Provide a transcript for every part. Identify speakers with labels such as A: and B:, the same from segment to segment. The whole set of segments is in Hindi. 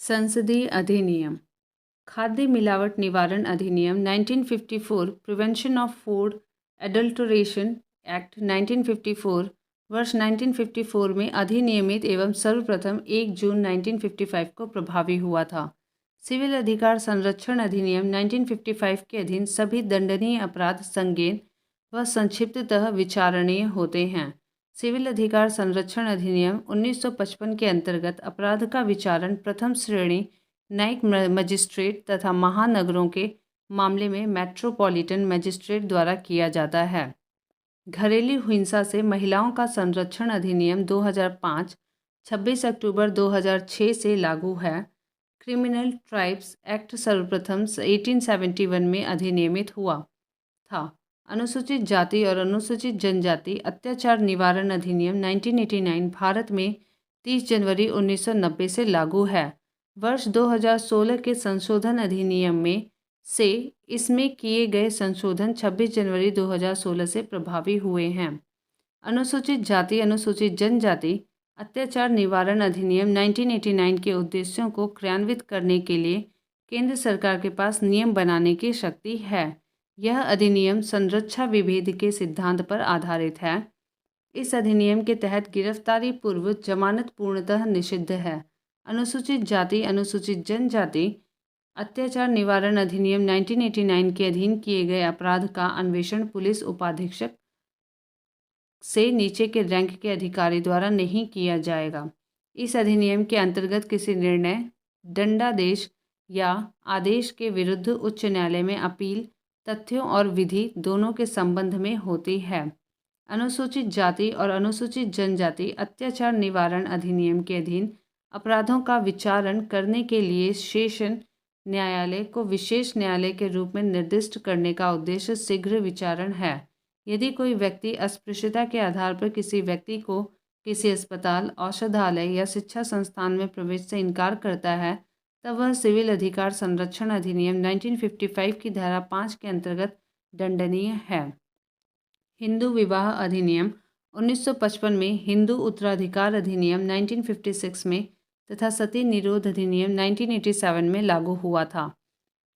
A: संसदीय अधिनियम। खाद्य मिलावट निवारण अधिनियम 1954, prevention of food adulteration act 1954 वर्ष 1954 में अधिनियमित एवं सर्वप्रथम 1 जून 1955 को प्रभावी हुआ था। सिविल अधिकार संरक्षण अधिनियम 1955 के अधीन सभी दंडनीय अपराध संज्ञेय व संक्षिप्ततः विचारणीय होते हैं। सिविल अधिकार संरक्षण अधिनियम 1955 के अंतर्गत अपराध का विचारण प्रथम श्रेणी न्यायिक मजिस्ट्रेट तथा महानगरों के मामले में मेट्रोपॉलिटन मजिस्ट्रेट द्वारा किया जाता है। घरेलू हिंसा से महिलाओं का संरक्षण अधिनियम 2005 26 अक्टूबर 2006 से लागू है। क्रिमिनल ट्राइब्स एक्ट सर्वप्रथम 1871 में अधिनियमित हुआ था। अनुसूचित जाति और अनुसूचित जनजाति अत्याचार निवारण अधिनियम 1989 भारत में 30 जनवरी 1990 से लागू है। वर्ष 2016 के संशोधन अधिनियम में से इसमें किए गए संशोधन 26 जनवरी 2016 से प्रभावी हुए हैं। अनुसूचित जाति अनुसूचित जनजाति अत्याचार निवारण अधिनियम 1989 के उद्देश्यों को क्रियान्वित करने के लिए केंद्र सरकार के पास नियम बनाने की शक्ति है। यह अधिनियम संरक्षा विभेद के सिद्धांत पर आधारित है। इस अधिनियम के तहत गिरफ्तारी पूर्व जमानत पूर्णतः निषिद्ध है। अनुसूचित जाति अनुसूचित जनजाति अत्याचार निवारण अधिनियम 1989 के अधीन किए गए अपराध का अन्वेषण पुलिस उपाधीक्षक से नीचे के रैंक के अधिकारी द्वारा नहीं किया जाएगा। इस अधिनियम के अंतर्गत किसी निर्णय, दंडादेश या आदेश के विरुद्ध उच्च न्यायालय में अपील तथ्यों और विधि दोनों के संबंध में होती है। अनुसूचित जाति और अनुसूचित जनजाति अत्याचार निवारण अधिनियम के अधीन अपराधों का विचारण करने के लिए सेशन न्यायालय को विशेष न्यायालय के रूप में निर्दिष्ट करने का उद्देश्य शीघ्र विचारण है। यदि कोई व्यक्ति अस्पृश्यता के आधार पर किसी व्यक्ति को किसी अस्पताल, औषधालय या शिक्षा संस्थान में प्रवेश से इनकार करता है, तब वह सिविल अधिकार संरक्षण अधिनियम 1955 की धारा 5 के अंतर्गत दंडनीय है। हिंदू विवाह अधिनियम 1955 में, हिंदू उत्तराधिकार अधिनियम 1956 में तथा सती निरोध अधिनियम 1987 में लागू हुआ था।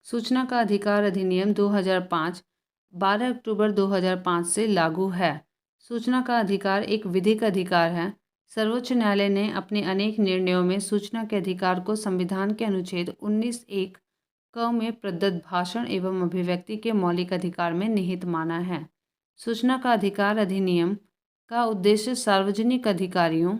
A: सूचना का अधिकार अधिनियम 2005 12 अक्टूबर 2005 से लागू है। सूचना का अधिकार एक विधिक अधिकार है। सर्वोच्च न्यायालय ने अपने अनेक निर्णयों में सूचना के अधिकार को संविधान के अनुच्छेद 19(1) क में प्रदत्त भाषण एवं अभिव्यक्ति के मौलिक अधिकार में निहित माना है। सूचना का अधिकार अधिनियम का उद्देश्य सार्वजनिक अधिकारियों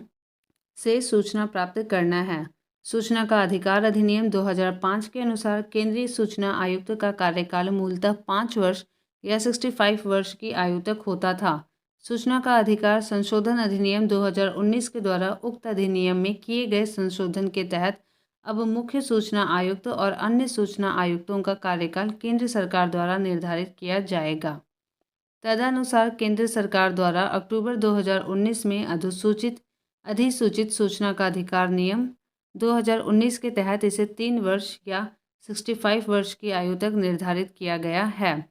A: से सूचना प्राप्त करना है। सूचना का अधिकार अधिनियम 2005 के अनुसार केंद्रीय सूचना आयुक्त का कार्यकाल मूलतः 5 वर्ष या 65 वर्ष की आयु तक होता था। सूचना का अधिकार संशोधन अधिनियम 2019 के द्वारा उक्त अधिनियम में किए गए संशोधन के तहत अब मुख्य सूचना आयुक्त और अन्य सूचना आयुक्तों का कार्यकाल केंद्र सरकार द्वारा निर्धारित किया जाएगा। तदनुसार केंद्र सरकार द्वारा अक्टूबर 2019 में अधिसूचित सूचना का अधिकार नियम 2019 के तहत इसे 3 वर्ष या 65 वर्ष की आयु तक निर्धारित किया गया है।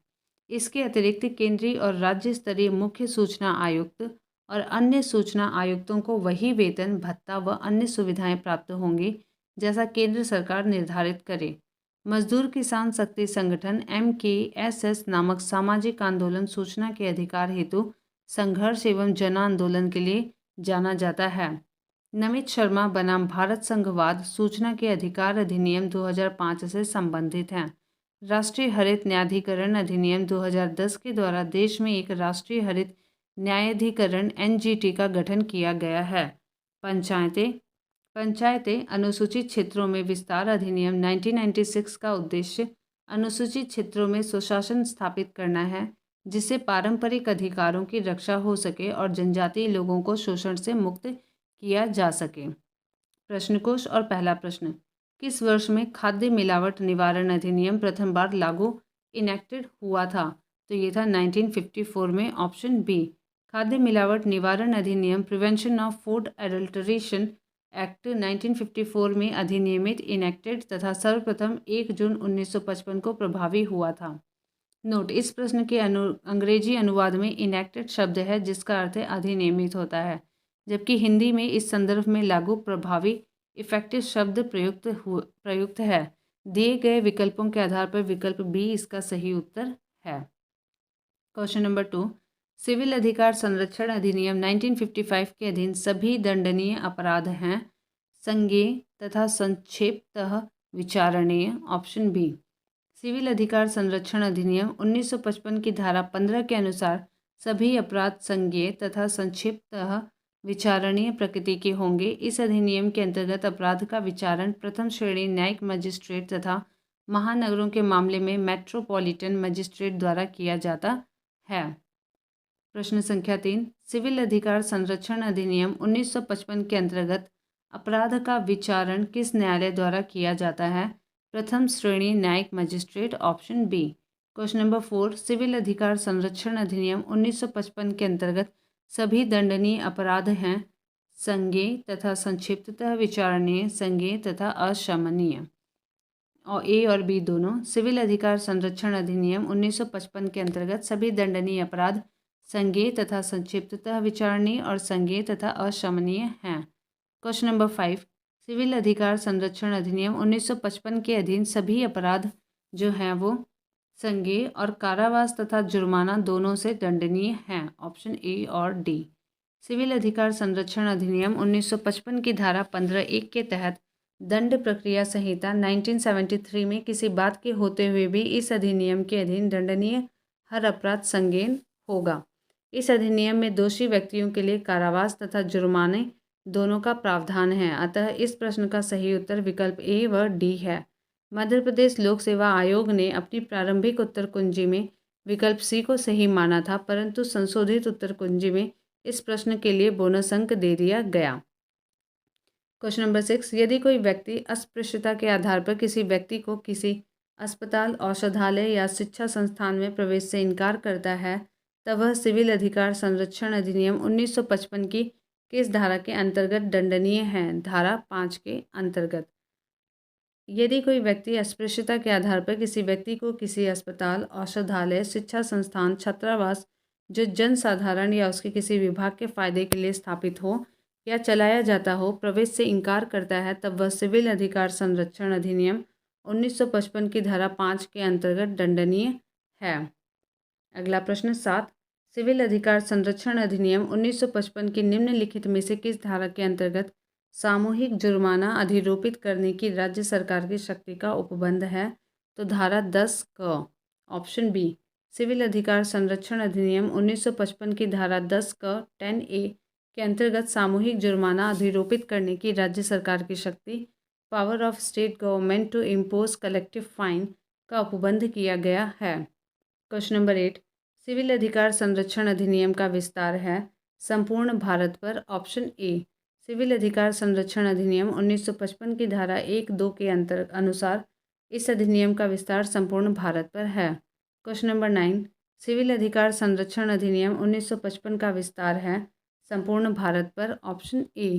A: इसके अतिरिक्त केंद्रीय और राज्य स्तरीय मुख्य सूचना आयुक्त और अन्य सूचना आयुक्तों को वही वेतन, भत्ता व अन्य सुविधाएं प्राप्त होंगी जैसा केंद्र सरकार निर्धारित करे। मजदूर किसान शक्ति संगठन MKSS नामक सामाजिक आंदोलन सूचना के अधिकार हेतु संघर्ष एवं जन आंदोलन के लिए जाना जाता है। नमित शर्मा बनाम भारत संघवाद सूचना के अधिकार अधिनियम 2005 से संबंधित हैं। राष्ट्रीय हरित न्यायाधिकरण अधिनियम 2010 के द्वारा देश में एक राष्ट्रीय हरित न्यायाधिकरण NGT का गठन किया गया है। पंचायतें अनुसूचित क्षेत्रों में विस्तार अधिनियम 1996 का उद्देश्य अनुसूचित क्षेत्रों में स्वशासन स्थापित करना है, जिससे पारंपरिक अधिकारों की रक्षा हो सके और जनजातीय लोगों को शोषण से मुक्त किया जा सके। प्रश्नकोश और पहला प्रश्न, किस वर्ष में खाद्य मिलावट निवारण अधिनियम प्रथम बार लागू इनेक्टेड हुआ था? तो ये था 1954 में, ऑप्शन बी। खाद्य मिलावट निवारण अधिनियम prevention of food adulteration act 1954 में अधिनियमित इनेक्टेड तथा सर्वप्रथम 1 जून 1955 को प्रभावी हुआ था। नोट, इस प्रश्न के अंग्रेजी अनुवाद में इनेक्टेड शब्द है जिसका अर्थ है अधिनियमित होता है, जबकि हिंदी में इस संदर्भ में लागू, प्रभावी इफेक्टिव शब्द प्रयुक्त है। दिए गए विकल्पों के आधार पर विकल्प बी इसका सही उत्तर है। क्वेश्चन नंबर 2, सिविल अधिकार संरक्षण अधिनियम 1955 के अधीन सभी दंडनीय अपराध हैं संज्ञेय तथा संक्षेपतः विचारणीय। Option B. सिविल अधिकार संरक्षण अधिनियम 1955 की धारा 15 के अनुसार सभी अपराध संज्ञेय तथा संक्षिप्तः विचारणीय प्रकृति के होंगे। इस अधिनियम के अंतर्गत अपराध का विचारण प्रथम श्रेणी न्यायिक मजिस्ट्रेट तथा महानगरों के मामले में मेट्रोपॉलिटन मजिस्ट्रेट द्वारा किया जाता है। प्रश्न संख्या 3, सिविल अधिकार संरक्षण अधिनियम 1955 के अंतर्गत अपराध का विचारण किस न्यायालय द्वारा किया जाता है? प्रथम श्रेणी न्यायिक magistrate. Option B. Question number 4, civil अधिकार संरक्षण अधिनियम 1955 के अंतर्गत सभी दंडनीय अपराध हैं संज्ञेय तथा संक्षिप्ततः विचारणीय, संज्ञेय तथा अशमनीय। और ए और बी दोनों। सिविल अधिकार संरक्षण अधिनियम 1955 के अंतर्गत सभी दंडनीय अपराध संज्ञेय तथा संक्षिप्ततः विचारणीय और संज्ञेय तथा अशमनीय हैं। क्वेश्चन नंबर 5, सिविल अधिकार संरक्षण अधिनियम 1955 के अधीन सभी अपराध जो हैं वो संज्ञेय और कारावास तथा जुर्माना दोनों से दंडनीय हैं। ऑप्शन ए और डी। सिविल अधिकार संरक्षण अधिनियम 1955 की धारा 15(1) के तहत दंड प्रक्रिया संहिता 1973 में किसी बात के होते हुए भी इस अधिनियम के अधीन दंडनीय हर अपराध संज्ञेय होगा। इस अधिनियम में दोषी व्यक्तियों के लिए कारावास तथा जुर्माने दोनों का प्रावधान है। अतः इस प्रश्न का सही उत्तर विकल्प ए व डी है। मध्य प्रदेश लोक सेवा आयोग ने अपनी प्रारंभिक उत्तर कुंजी में विकल्प सी को सही माना था, परंतु संशोधित उत्तर कुंजी में इस प्रश्न के लिए बोनस अंक दे दिया गया। क्वेश्चन नंबर 6, यदि कोई व्यक्ति अस्पृश्यता के आधार पर किसी व्यक्ति को किसी अस्पताल, औषधालय या शिक्षा संस्थान में प्रवेश से इनकार करता है तब वह सिविल अधिकार संरक्षण अधिनियम 1955 की किस धारा के अंतर्गत दंडनीय है? धारा 5 के अंतर्गत। यदि कोई व्यक्ति अस्पृश्यता के आधार पर किसी व्यक्ति को किसी अस्पताल, औषधालय, शिक्षा संस्थान, छात्रावास जो जन साधारण या उसके किसी विभाग के फायदे के लिए स्थापित हो या चलाया जाता हो प्रवेश से इनकार करता है तब वह सिविल अधिकार संरक्षण अधिनियम 1955 की धारा 5 के अंतर्गत दंडनीय है। अगला प्रश्न 7, सिविल अधिकार संरक्षण अधिनियम 1955 की निम्नलिखित में से किस धारा के अंतर्गत सामूहिक जुर्माना अधिरोपित करने की राज्य सरकार की शक्ति का उपबंध है? तो धारा 10 क। Option B. सिविल अधिकार संरक्षण अधिनियम 1955 की धारा 10 क 10A के अंतर्गत सामूहिक जुर्माना अधिरोपित करने की राज्य सरकार की शक्ति power of state government to impose collective fine का उपबंध किया गया है। क्वेश्चन नंबर 8, सिविल अधिकार संरक्षण अधिनियम का विस्तार है संपूर्ण भारत पर। ऑप्शन ए। सिविल अधिकार संरक्षण अधिनियम 1955 की धारा 1-2 के अनुसार इस अधिनियम का विस्तार संपूर्ण भारत पर है। क्वेश्चन नंबर 9, सिविल अधिकार संरक्षण अधिनियम 1955 का विस्तार है संपूर्ण भारत पर। Option A.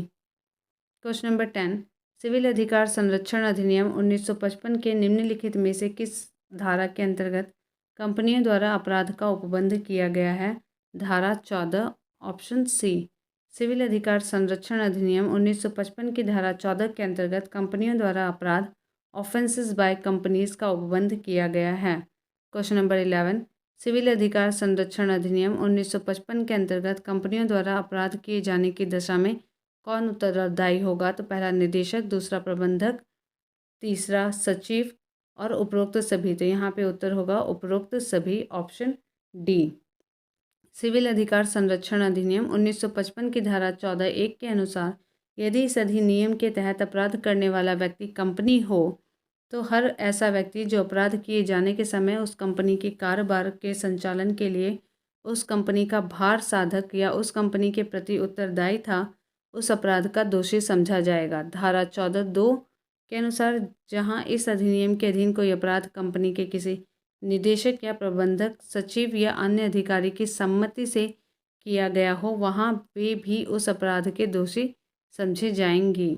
A: Question number 10, civil अधिकार संरक्षण अधिनियम 1955 के निम्नलिखित में से किस धारा के अंतर्गत कंपनियों द्वारा अपराध का उपबंध किया गया है? धारा 14। Option C. सिविल अधिकार संरक्षण अधिनियम 1955 की धारा 14 के अंतर्गत कंपनियों द्वारा अपराध ऑफेंसेस बाय कंपनीज का उपबंध किया गया है। क्वेश्चन नंबर 11, सिविल अधिकार संरक्षण अधिनियम 1955 के अंतर्गत कंपनियों द्वारा अपराध किए जाने की दशा में कौन उत्तरदायी होगा? तो पहला निदेशक, दूसरा प्रबंधक, तीसरा सचिव और उपरोक्त सभी। तो यहाँ पे उत्तर होगा उपरोक्त सभी। Option D. सिविल अधिकार संरक्षण अधिनियम 1955 की धारा 14(1) के अनुसार यदि इस अधिनियम के तहत अपराध करने वाला व्यक्ति कंपनी हो तो हर ऐसा व्यक्ति जो अपराध किए जाने के समय उस कंपनी के कारोबार के संचालन के लिए उस कंपनी का भार साधक या उस कंपनी के प्रति उत्तरदायी था उस अपराध का दोषी समझा जाएगा। धारा 14(2) के अनुसार जहां इस अधिनियम के अधीन कोई अपराध कंपनी के किसी निदेशक या प्रबंधक, सचिव या अन्य अधिकारी की सम्मति से किया गया हो वहां वे भी उस अपराध के दोषी समझे जाएंगी।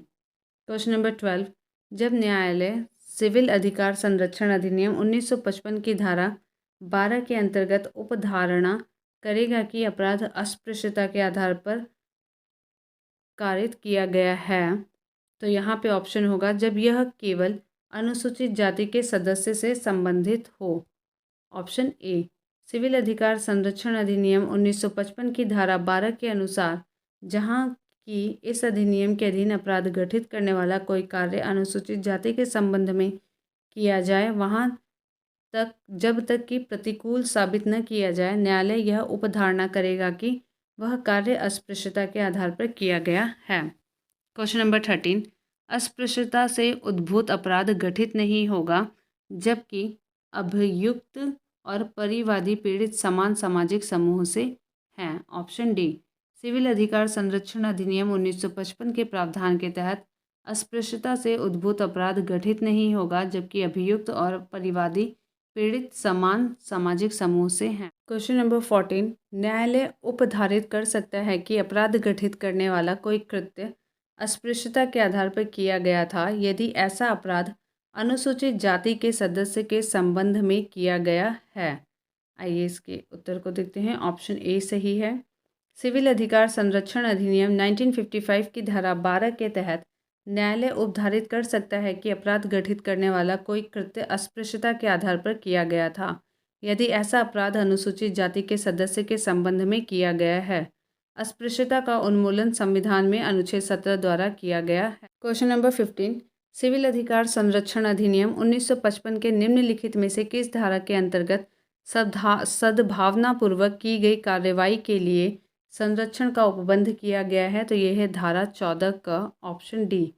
A: क्वेश्चन नंबर 12, जब न्यायालय सिविल अधिकार संरक्षण अधिनियम 1955 की धारा 12 के अंतर्गत उपधारणा करेगा कि अपराध अस्पृश्यता के आधार पर कारित किया गया है तो यहाँ पे ऑप्शन होगा जब यह केवल अनुसूचित जाति के सदस्य से संबंधित हो। ऑप्शन ए, सिविल अधिकार संरक्षण अधिनियम 1955 की धारा 12 के अनुसार जहाँ कि इस अधिनियम के अधीन अपराध गठित करने वाला कोई कार्य अनुसूचित जाति के संबंध में किया जाए, वहाँ तक जब तक कि प्रतिकूल साबित न किया जाए, न्यायालय यह उपधारणा करेगा कि वह कार्य अस्पृश्यता के आधार पर किया गया है। क्वेश्चन नंबर 13, अस्पृश्यता से उद्भूत अपराध गठित नहीं होगा जबकि अभियुक्त और परिवादी पीड़ित समान सामाजिक समूह से हैं। ऑप्शन डी, सिविल अधिकार संरक्षण अधिनियम 1955 के प्रावधान के तहत अस्पृश्यता से उद्भूत अपराध गठित नहीं होगा जबकि अभियुक्त और परिवादी पीड़ित समान सामाजिक समूह से हैं। क्वेश्चन नंबर 14, न्यायालय उपधारित कर सकता है कि अपराध गठित करने वाला कोई कृत्य अस्पृश्यता के आधार पर किया गया था यदि ऐसा अपराध अनुसूचित जाति के सदस्य के संबंध में किया गया है। आइए इसके उत्तर को देखते हैं। ऑप्शन ए सही है। सिविल अधिकार संरक्षण अधिनियम 1955 की धारा 12 के तहत न्यायालय उपधारित कर सकता है कि अपराध गठित करने वाला कोई कृत्य अस्पृश्यता के आधार पर किया गया था यदि ऐसा अपराध अनुसूचित जाति के सदस्य के संबंध में किया गया है। अस्पृश्यता का उन्मूलन संविधान में अनुच्छेद 17 द्वारा किया गया है। क्वेश्चन नंबर 15, सिविल अधिकार संरक्षण अधिनियम 1955 के निम्नलिखित में से किस धारा के अंतर्गत सद्भावनापूर्वक की गई कार्रवाई के लिए संरक्षण का उपबंध किया गया है? तो यह है धारा 14 का ऑप्शन डी।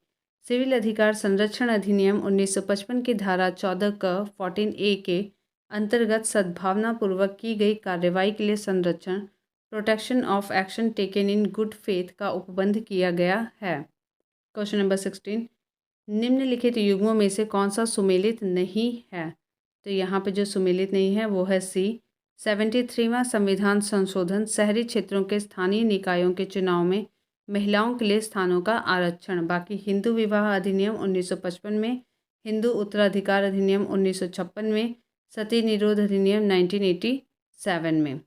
A: सिविल अधिकार संरक्षण अधिनियम 1955 की धारा 14 का 14A के अंतर्गत सद्भावनापूर्वक की गई कार्रवाई के लिए संरक्षण protection of action taken in good faith का उपबंध किया गया है। क्वेश्चन नंबर 16, निम्नलिखित युग्मों में से कौन सा सुमेलित नहीं है? तो यहाँ पे जो सुमेलित नहीं है वो है सी, 73वां संविधान संशोधन शहरी क्षेत्रों के स्थानीय निकायों के चुनाव में महिलाओं के लिए स्थानों का आरक्षण। बाकी हिंदू विवाह अधिनियम 1955 में, हिंदू उत्तराधिकार अधिनियम 1956 में, सती निरोध अधिनियम 1987 में।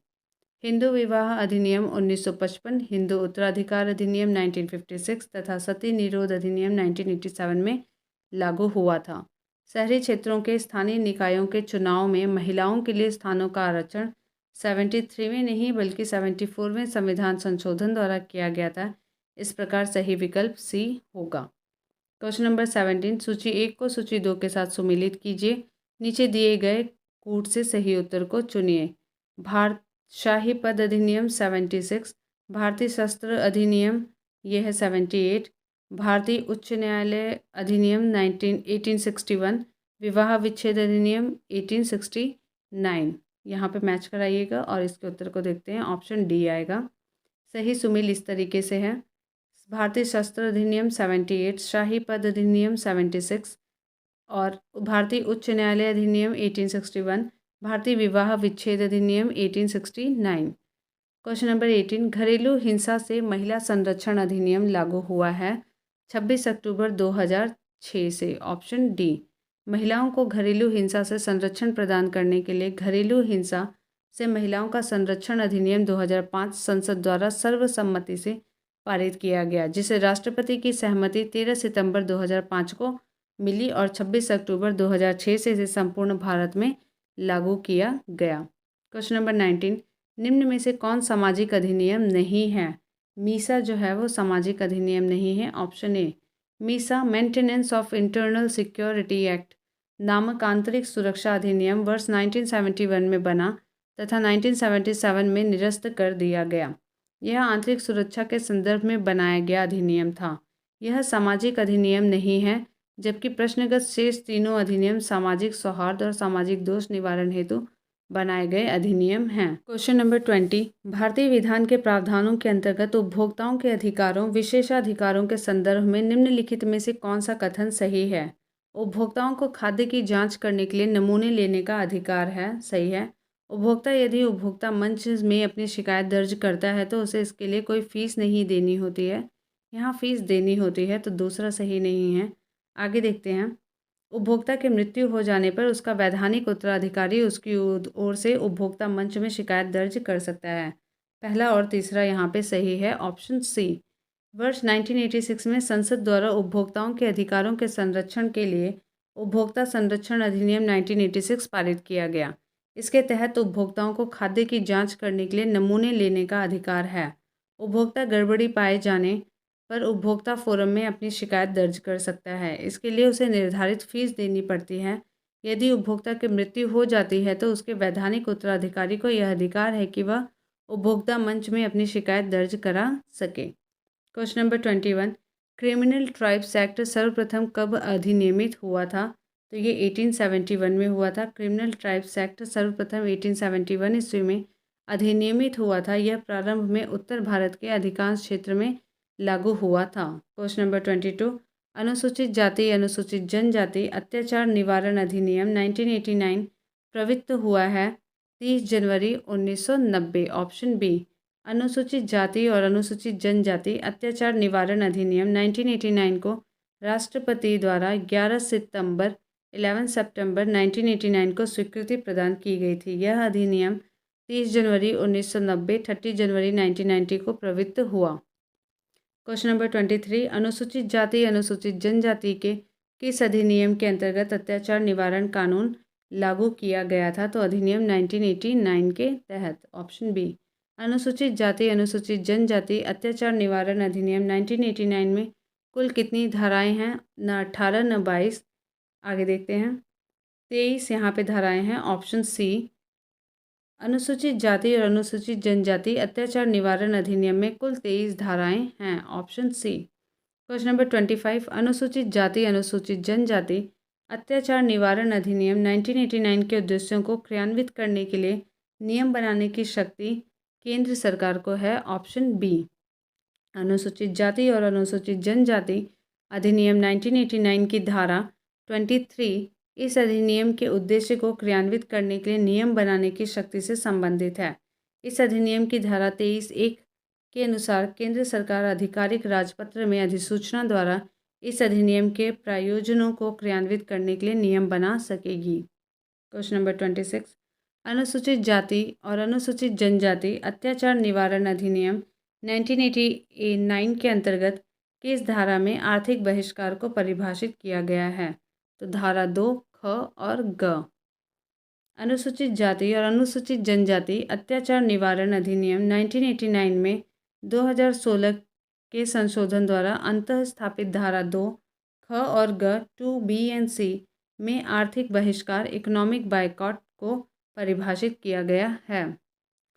A: हिंदू विवाह अधिनियम 1955, हिंदू उत्तराधिकार अधिनियम 1956 तथा सती निरोध अधिनियम 1987 में लागू हुआ था। शहरी क्षेत्रों के स्थानीय निकायों के चुनाव में महिलाओं के लिए स्थानों का आरक्षण 73वें नहीं बल्कि 74वें संविधान संशोधन द्वारा किया गया था। इस प्रकार सही विकल्प सी होगा। क्वेश्चन नंबर 17, सूची 1 को सूची 2 के साथ सुमेलित कीजिए। नीचे दिए गए कूट से सही उत्तर को चुनिए। शाही पद अधिनियम 76, भारतीय शस्त्र अधिनियम यह है 78, भारतीय उच्च न्यायालय अधिनियम 1861, विवाह विच्छेद अधिनियम 1869। यहाँ पे मैच कराइएगा और इसके उत्तर को देखते हैं। ऑप्शन डी आएगा। सही सुमेल इस तरीके से है, भारतीय शस्त्र अधिनियम 78, शाही पद अधिनियम 76 और भारतीय उच्च न्यायालय अधिनियम 1861, भारतीय विवाह विच्छेद अधिनियम 1869। क्वेश्चन नंबर 18, घरेलू हिंसा से महिला संरक्षण अधिनियम लागू हुआ है 26 अक्टूबर 2006 से। ऑप्शन डी, महिलाओं को घरेलू हिंसा से संरक्षण प्रदान करने के लिए घरेलू हिंसा से महिलाओं का संरक्षण अधिनियम 2005 संसद द्वारा सर्वसम्मति से पारित किया गया, जिसे राष्ट्रपति की सहमति 13 सितंबर 2005 को मिली और 26 अक्टूबर 2006 से इसे संपूर्ण भारत में लागू किया गया। क्वेश्चन नंबर 19, निम्न में से कौन सामाजिक अधिनियम नहीं है? मीसा जो है वो सामाजिक अधिनियम नहीं है। Option A, Misa maintenance of internal security act नामक आंतरिक सुरक्षा अधिनियम वर्ष 1971 में बना तथा 1977 में निरस्त कर दिया गया। यह आंतरिक सुरक्षा के संदर्भ में बनाया गया अधिनियम था। यह सामाजिक अधिनियम नहीं है, जबकि प्रश्नगत शेष तीनों अधिनियम सामाजिक सौहार्द और सामाजिक दोष निवारण हेतु बनाए गए अधिनियम हैं। क्वेश्चन नंबर 20, भारतीय विधान के प्रावधानों के अंतर्गत उपभोक्ताओं के अधिकारों विशेषाधिकारों के संदर्भ में निम्नलिखित में से कौन सा कथन सही है? उपभोक्ताओं को खाद्य की जांच करने के लिए नमूने लेने का अधिकार है। सही है। उपभोक्ता यदि उपभोक्ता मंच में अपनी शिकायत दर्ज करता है तो उसे इसके लिए कोई फीस नहीं देनी होती है। यहाँ फीस देनी होती है, तो दूसरा सही नहीं है। आगे देखते हैं। उपभोक्ता की मृत्यु हो जाने पर उसका वैधानिक उत्तराधिकारी उसकी ओर से उपभोक्ता मंच में शिकायत दर्ज कर सकता है। पहला और तीसरा यहाँ पे सही है। ऑप्शन सी, वर्ष 1986 में संसद द्वारा उपभोक्ताओं के अधिकारों के संरक्षण के लिए उपभोक्ता संरक्षण अधिनियम 1986 पारित किया गया। इसके तहत उपभोक्ताओं को खाद्य की जांच करने के लिए नमूने लेने का अधिकार है। उपभोक्ता गड़बड़ी पाए जाने पर उपभोक्ता फोरम में अपनी शिकायत दर्ज कर सकता है। इसके लिए उसे निर्धारित फीस देनी पड़ती है। यदि उपभोक्ता की मृत्यु हो जाती है तो उसके वैधानिक उत्तराधिकारी को यह अधिकार है कि वह उपभोक्ता मंच में अपनी शिकायत दर्ज करा सके। Question number 21, criminal tribes act सर्वप्रथम कब अधिनियमित हुआ था? तो ये 1871 में हुआ था। क्रिमिनल ट्राइब्स एक्ट सर्वप्रथम 1871 ईस्वी में अधिनियमित हुआ था। यह प्रारंभ में उत्तर भारत के अधिकांश क्षेत्र में लागू हुआ था। क्वेश्चन नंबर 22, अनुसूचित जाति अनुसूचित जनजाति अत्याचार निवारण अधिनियम 1989 प्रवृत्त हुआ है 30 जनवरी 1990। Option B. अनुसूचित जाति और अनुसूचित जनजाति अत्याचार निवारण अधिनियम 1989 को राष्ट्रपति द्वारा 11 सितंबर 1989 को स्वीकृति प्रदान की गई थी। यह अधिनियम 30 जनवरी 1990 30 जनवरी 1990 को प्रवृत्त हुआ। क्वेश्चन नंबर 23, अनुसूचित जाति अनुसूचित जनजाति के किस अधिनियम के अंतर्गत अत्याचार निवारण कानून लागू किया गया था? तो अधिनियम 1989 के तहत। Option B. अनुसूचित जाति अनुसूचित जनजाति अत्याचार निवारण अधिनियम 1989 में कुल कितनी धाराएं हैं? न 18 न 22। आगे देखते हैं। 23 यहाँ पे धाराएं हैं। Option C. अनुसूचित जाति और अनुसूचित जनजाति अत्याचार निवारण अधिनियम में कुल 23 धाराएं हैं। ऑप्शन सी। क्वेश्चन नंबर 25, अनुसूचित जाति अनुसूचित जनजाति अत्याचार निवारण अधिनियम 1989 के उद्देश्यों को क्रियान्वित करने के लिए नियम बनाने की शक्ति केंद्र सरकार को है। Option B. अनुसूचित जाति और अनुसूचित जनजाति अधिनियम 1989 की धारा 23 इस अधिनियम के उद्देश्य को क्रियान्वित करने के लिए नियम बनाने की शक्ति से संबंधित है। इस अधिनियम की धारा 23(1) के अनुसार केंद्र सरकार आधिकारिक राजपत्र में अधिसूचना द्वारा इस अधिनियम के प्रायोजनों को क्रियान्वित करने के लिए नियम बना सकेगी। क्वेश्चन नंबर 26, अनुसूचित जाति और अनुसूचित जनजाति अत्याचार निवारण अधिनियम 1989 के अंतर्गत किस धारा में आर्थिक बहिष्कार को परिभाषित किया गया है? तो धारा 2 ख और ग। अनुसूचित जाति और अनुसूचित जनजाति अत्याचार निवारण अधिनियम 1989 में 2016 के संशोधन द्वारा अंतः स्थापित धारा 2 ख और ग 2B एंड C में आर्थिक बहिष्कार इकोनॉमिक बायकॉट को परिभाषित किया गया है।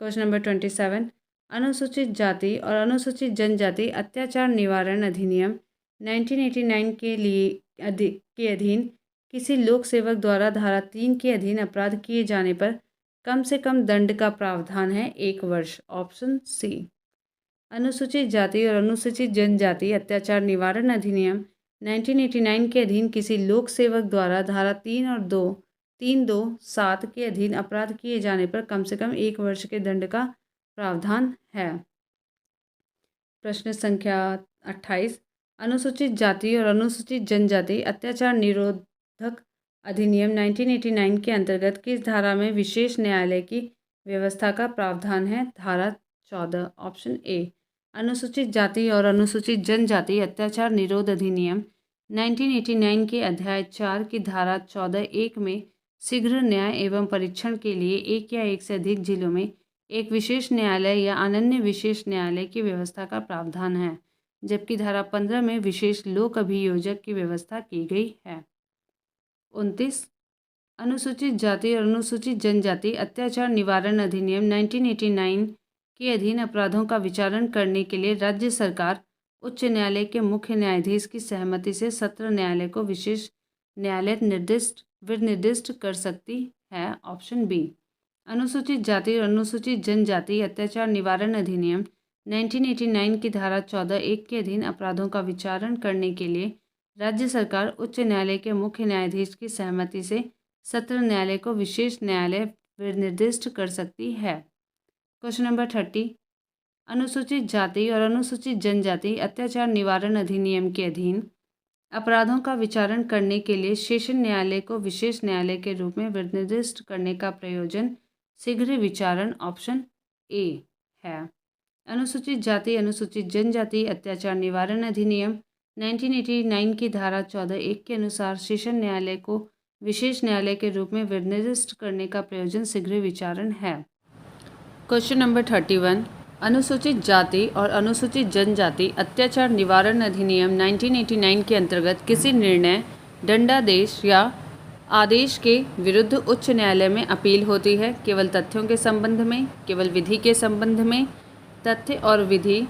A: क्वेश्चन नंबर 27, अनुसूचित जाति और अनुसूचित जनजाति अत्याचार निवारण अधिनियम 1989 के अधीन किसी लोक सेवक द्वारा धारा 3 के अधीन अपराध किए जाने पर कम से कम दंड का प्रावधान है 1 वर्ष। Option C. अनुसूचित जाति और अनुसूचित जनजाति अत्याचार निवारण अधिनियम 1989 के अधीन किसी लोक सेवक द्वारा धारा 3 और 327 के अधीन अपराध किए जाने पर कम से कम 1 वर्ष के दंड का प्रावधान है। प्रश्न संख्या 28, अनुसूचित जाति और अनुसूचित जनजाति अत्याचार निरोधक अधिनियम 1989 के अंतर्गत किस धारा में विशेष न्यायालय की व्यवस्था का प्रावधान है? धारा 14। Option A. अनुसूचित जाति और अनुसूचित जनजाति अत्याचार निरोध अधिनियम 1989 के अध्याय 4 की धारा 14(1) में शीघ्र न्याय एवं परीक्षण के लिए एक या एक से अधिक जिलों में एक विशेष न्यायालय या अनन्य विशेष न्यायालय की व्यवस्था का प्रावधान है, जबकि धारा 15 में विशेष लोक अभियोजक की व्यवस्था की गई है। 29, अनुसूचित जाति और अनुसूचित जनजाति अत्याचार निवारण अधिनियम 1989 के अधीन अपराधों का विचारण करने के लिए राज्य सरकार उच्च न्यायालय के मुख्य न्यायाधीश की सहमति से सत्र न्यायालय को विशेष न्यायालय निर्दिष्ट कर सकती है। Option B. अनुसूचित जाति और अनुसूचित जनजाति अत्याचार निवारण अधिनियम 1989 की धारा 14(1) के अधीन अपराधों का विचारण करने के लिए राज्य सरकार उच्च न्यायालय के मुख्य न्यायाधीश की सहमति से सत्र न्यायालय को विशेष न्यायालय निर्दिष्ट कर सकती है। क्वेश्चन नंबर 30, अनुसूचित जाति और अनुसूचित जनजाति अत्याचार निवारण अधिनियम के अधीन अपराधों का विचारण करने के लिए सेशन न्यायालय को विशेष न्यायालय के रूप में निर्दिष्ट करने का प्रयोजन शीघ्र विचारण ऑप्शन ए है। अनुसूचित जाति अनुसूचित जनजाति अत्याचार निवारण अधिनियम 1989 की धारा 14(1) के अनुसार सेशन न्यायालय को विशेष न्यायालय के रूप में निर्दिष्ट करने का प्रयोजन शीघ्र विचारण है। क्वेश्चन नंबर 31, अनुसूचित जाति और अनुसूचित जनजाति अत्याचार निवारण अधिनियम 1989 के अंतर्गत किसी निर्णय, दंडादेश या आदेश के विरुद्ध उच्च न्यायालय में अपील होती है? केवल तथ्यों के संबंध में, केवल विधि के संबंध में, तथ्य और विधि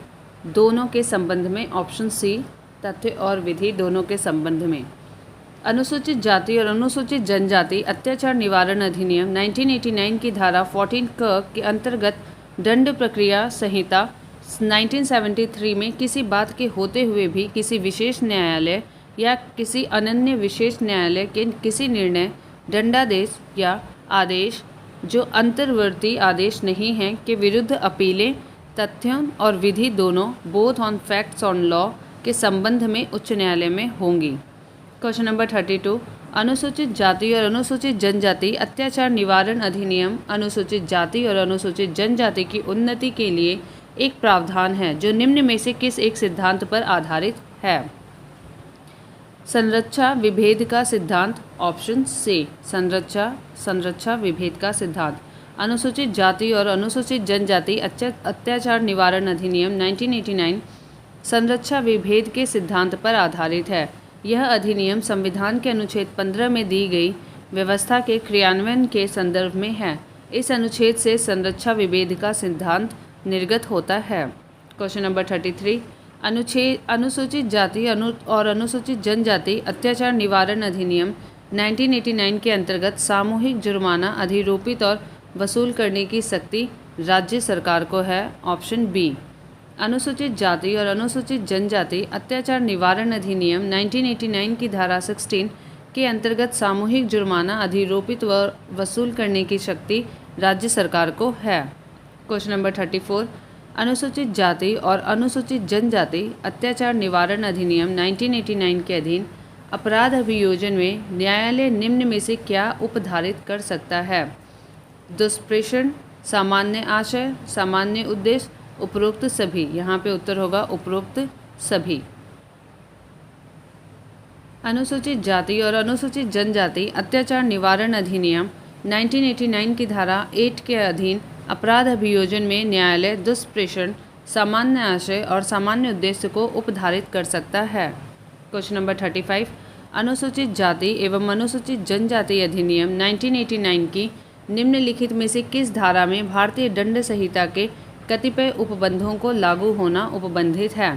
A: दोनों के संबंध में? ऑप्शन सी, तथ्य और विधि दोनों के संबंध में। अनुसूचित जाति और अनुसूचित जनजाति अत्याचार निवारण अधिनियम 1989 की धारा 14 क के अंतर्गत दंड प्रक्रिया संहिता 1973 में किसी बात के होते हुए भी किसी विशेष न्यायालय या किसी अनन्य विशेष न्यायालय के किसी निर्णय, दंडादेश या आदेश जो अंतर्वर्ती आदेश नहीं हैं के विरुद्ध अपीलें तथ्यों और विधि दोनों both on facts on law के संबंध में उच्च न्यायालय में होंगी। क्वेश्चन नंबर 32, अनुसूचित जाति और अनुसूचित जनजाति अत्याचार निवारण अधिनियम अनुसूचित जाति और अनुसूचित जनजाति की उन्नति के लिए एक प्रावधान है जो निम्न में से किस एक सिद्धांत पर आधारित है? संरक्षा विभेद का सिद्धांत, ऑप्शन सी, संरक्षा विभेद का सिद्धांत। अनुसूचित जाति और अनुसूचित जनजाति अत्याचार निवारण अधिनियम 1989 संरक्षा विभेद के सिद्धांत पर आधारित है। यह अधिनियम संविधान के अनुच्छेद 15 में दी गई व्यवस्था के क्रियान्वयन के संदर्भ में है। इस अनुच्छेद से संरक्षा विभेद का सिद्धांत निर्गत होता है। क्वेश्चन नंबर 33, अनुसूचित जाति और अनुसूचित जनजाति अत्याचार निवारण अधिनियम 1989 के अंतर्गत सामूहिक जुर्माना अधिरोपित और वसूल करने की शक्ति राज्य सरकार को है। Option B. अनुसूचित जाति और अनुसूचित जनजाति अत्याचार निवारण अधिनियम 1989 की धारा 16 के अंतर्गत सामूहिक जुर्माना अधिरोपित व वसूल करने की शक्ति राज्य सरकार को है। क्वेश्चन नंबर 34, अनुसूचित जाति और अनुसूचित जनजाति अत्याचार निवारण अधिनियम 1989 के अधीन अपराध अभियोजन में न्यायालय निम्न में से क्या उपधारित कर सकता है? दुष्प्रेषण, सामान्य आशय, सामान्य उद्देश्य, उपरोक्त सभी। यहाँ पे उत्तर होगा उपरोक्त सभी। अनुसूचित जाति और अनुसूचित जनजाति अत्याचार निवारण अधिनियम 1989 की धारा 8 के अधीन अपराध अभियोजन में न्यायालय दुष्प्रेषण, सामान्य आशय और सामान्य उद्देश्य को उपधारित कर सकता है। क्वेश्चन नंबर 35, अनुसूचित जाति एवं अनुसूचित जनजाति अधिनियम 1989 की निम्नलिखित में से किस धारा में भारतीय दंड संहिता के कतिपय उपबंधों को लागू होना उपबंधित है?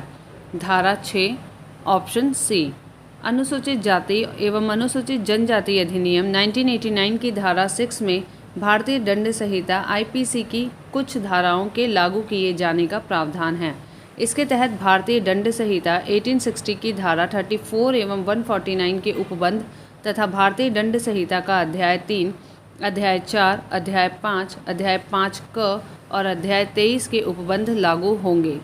A: धारा 6, ऑप्शन सी। अनुसूचित जाति एवं अनुसूचित जनजाति अधिनियम 1989 की धारा 6 में भारतीय दंड संहिता आईपीसी की कुछ धाराओं के लागू किए जाने का प्रावधान है। इसके तहत भारतीय दंड संहिता 1860 की धारा 34 एवं 149 के उपबंध तथा भारतीय दंड संहिता का अध्याय 3, अध्याय 4, अध्याय 5, अध्याय 5 क और अध्याय 23 के उपबंध लागू होंगे।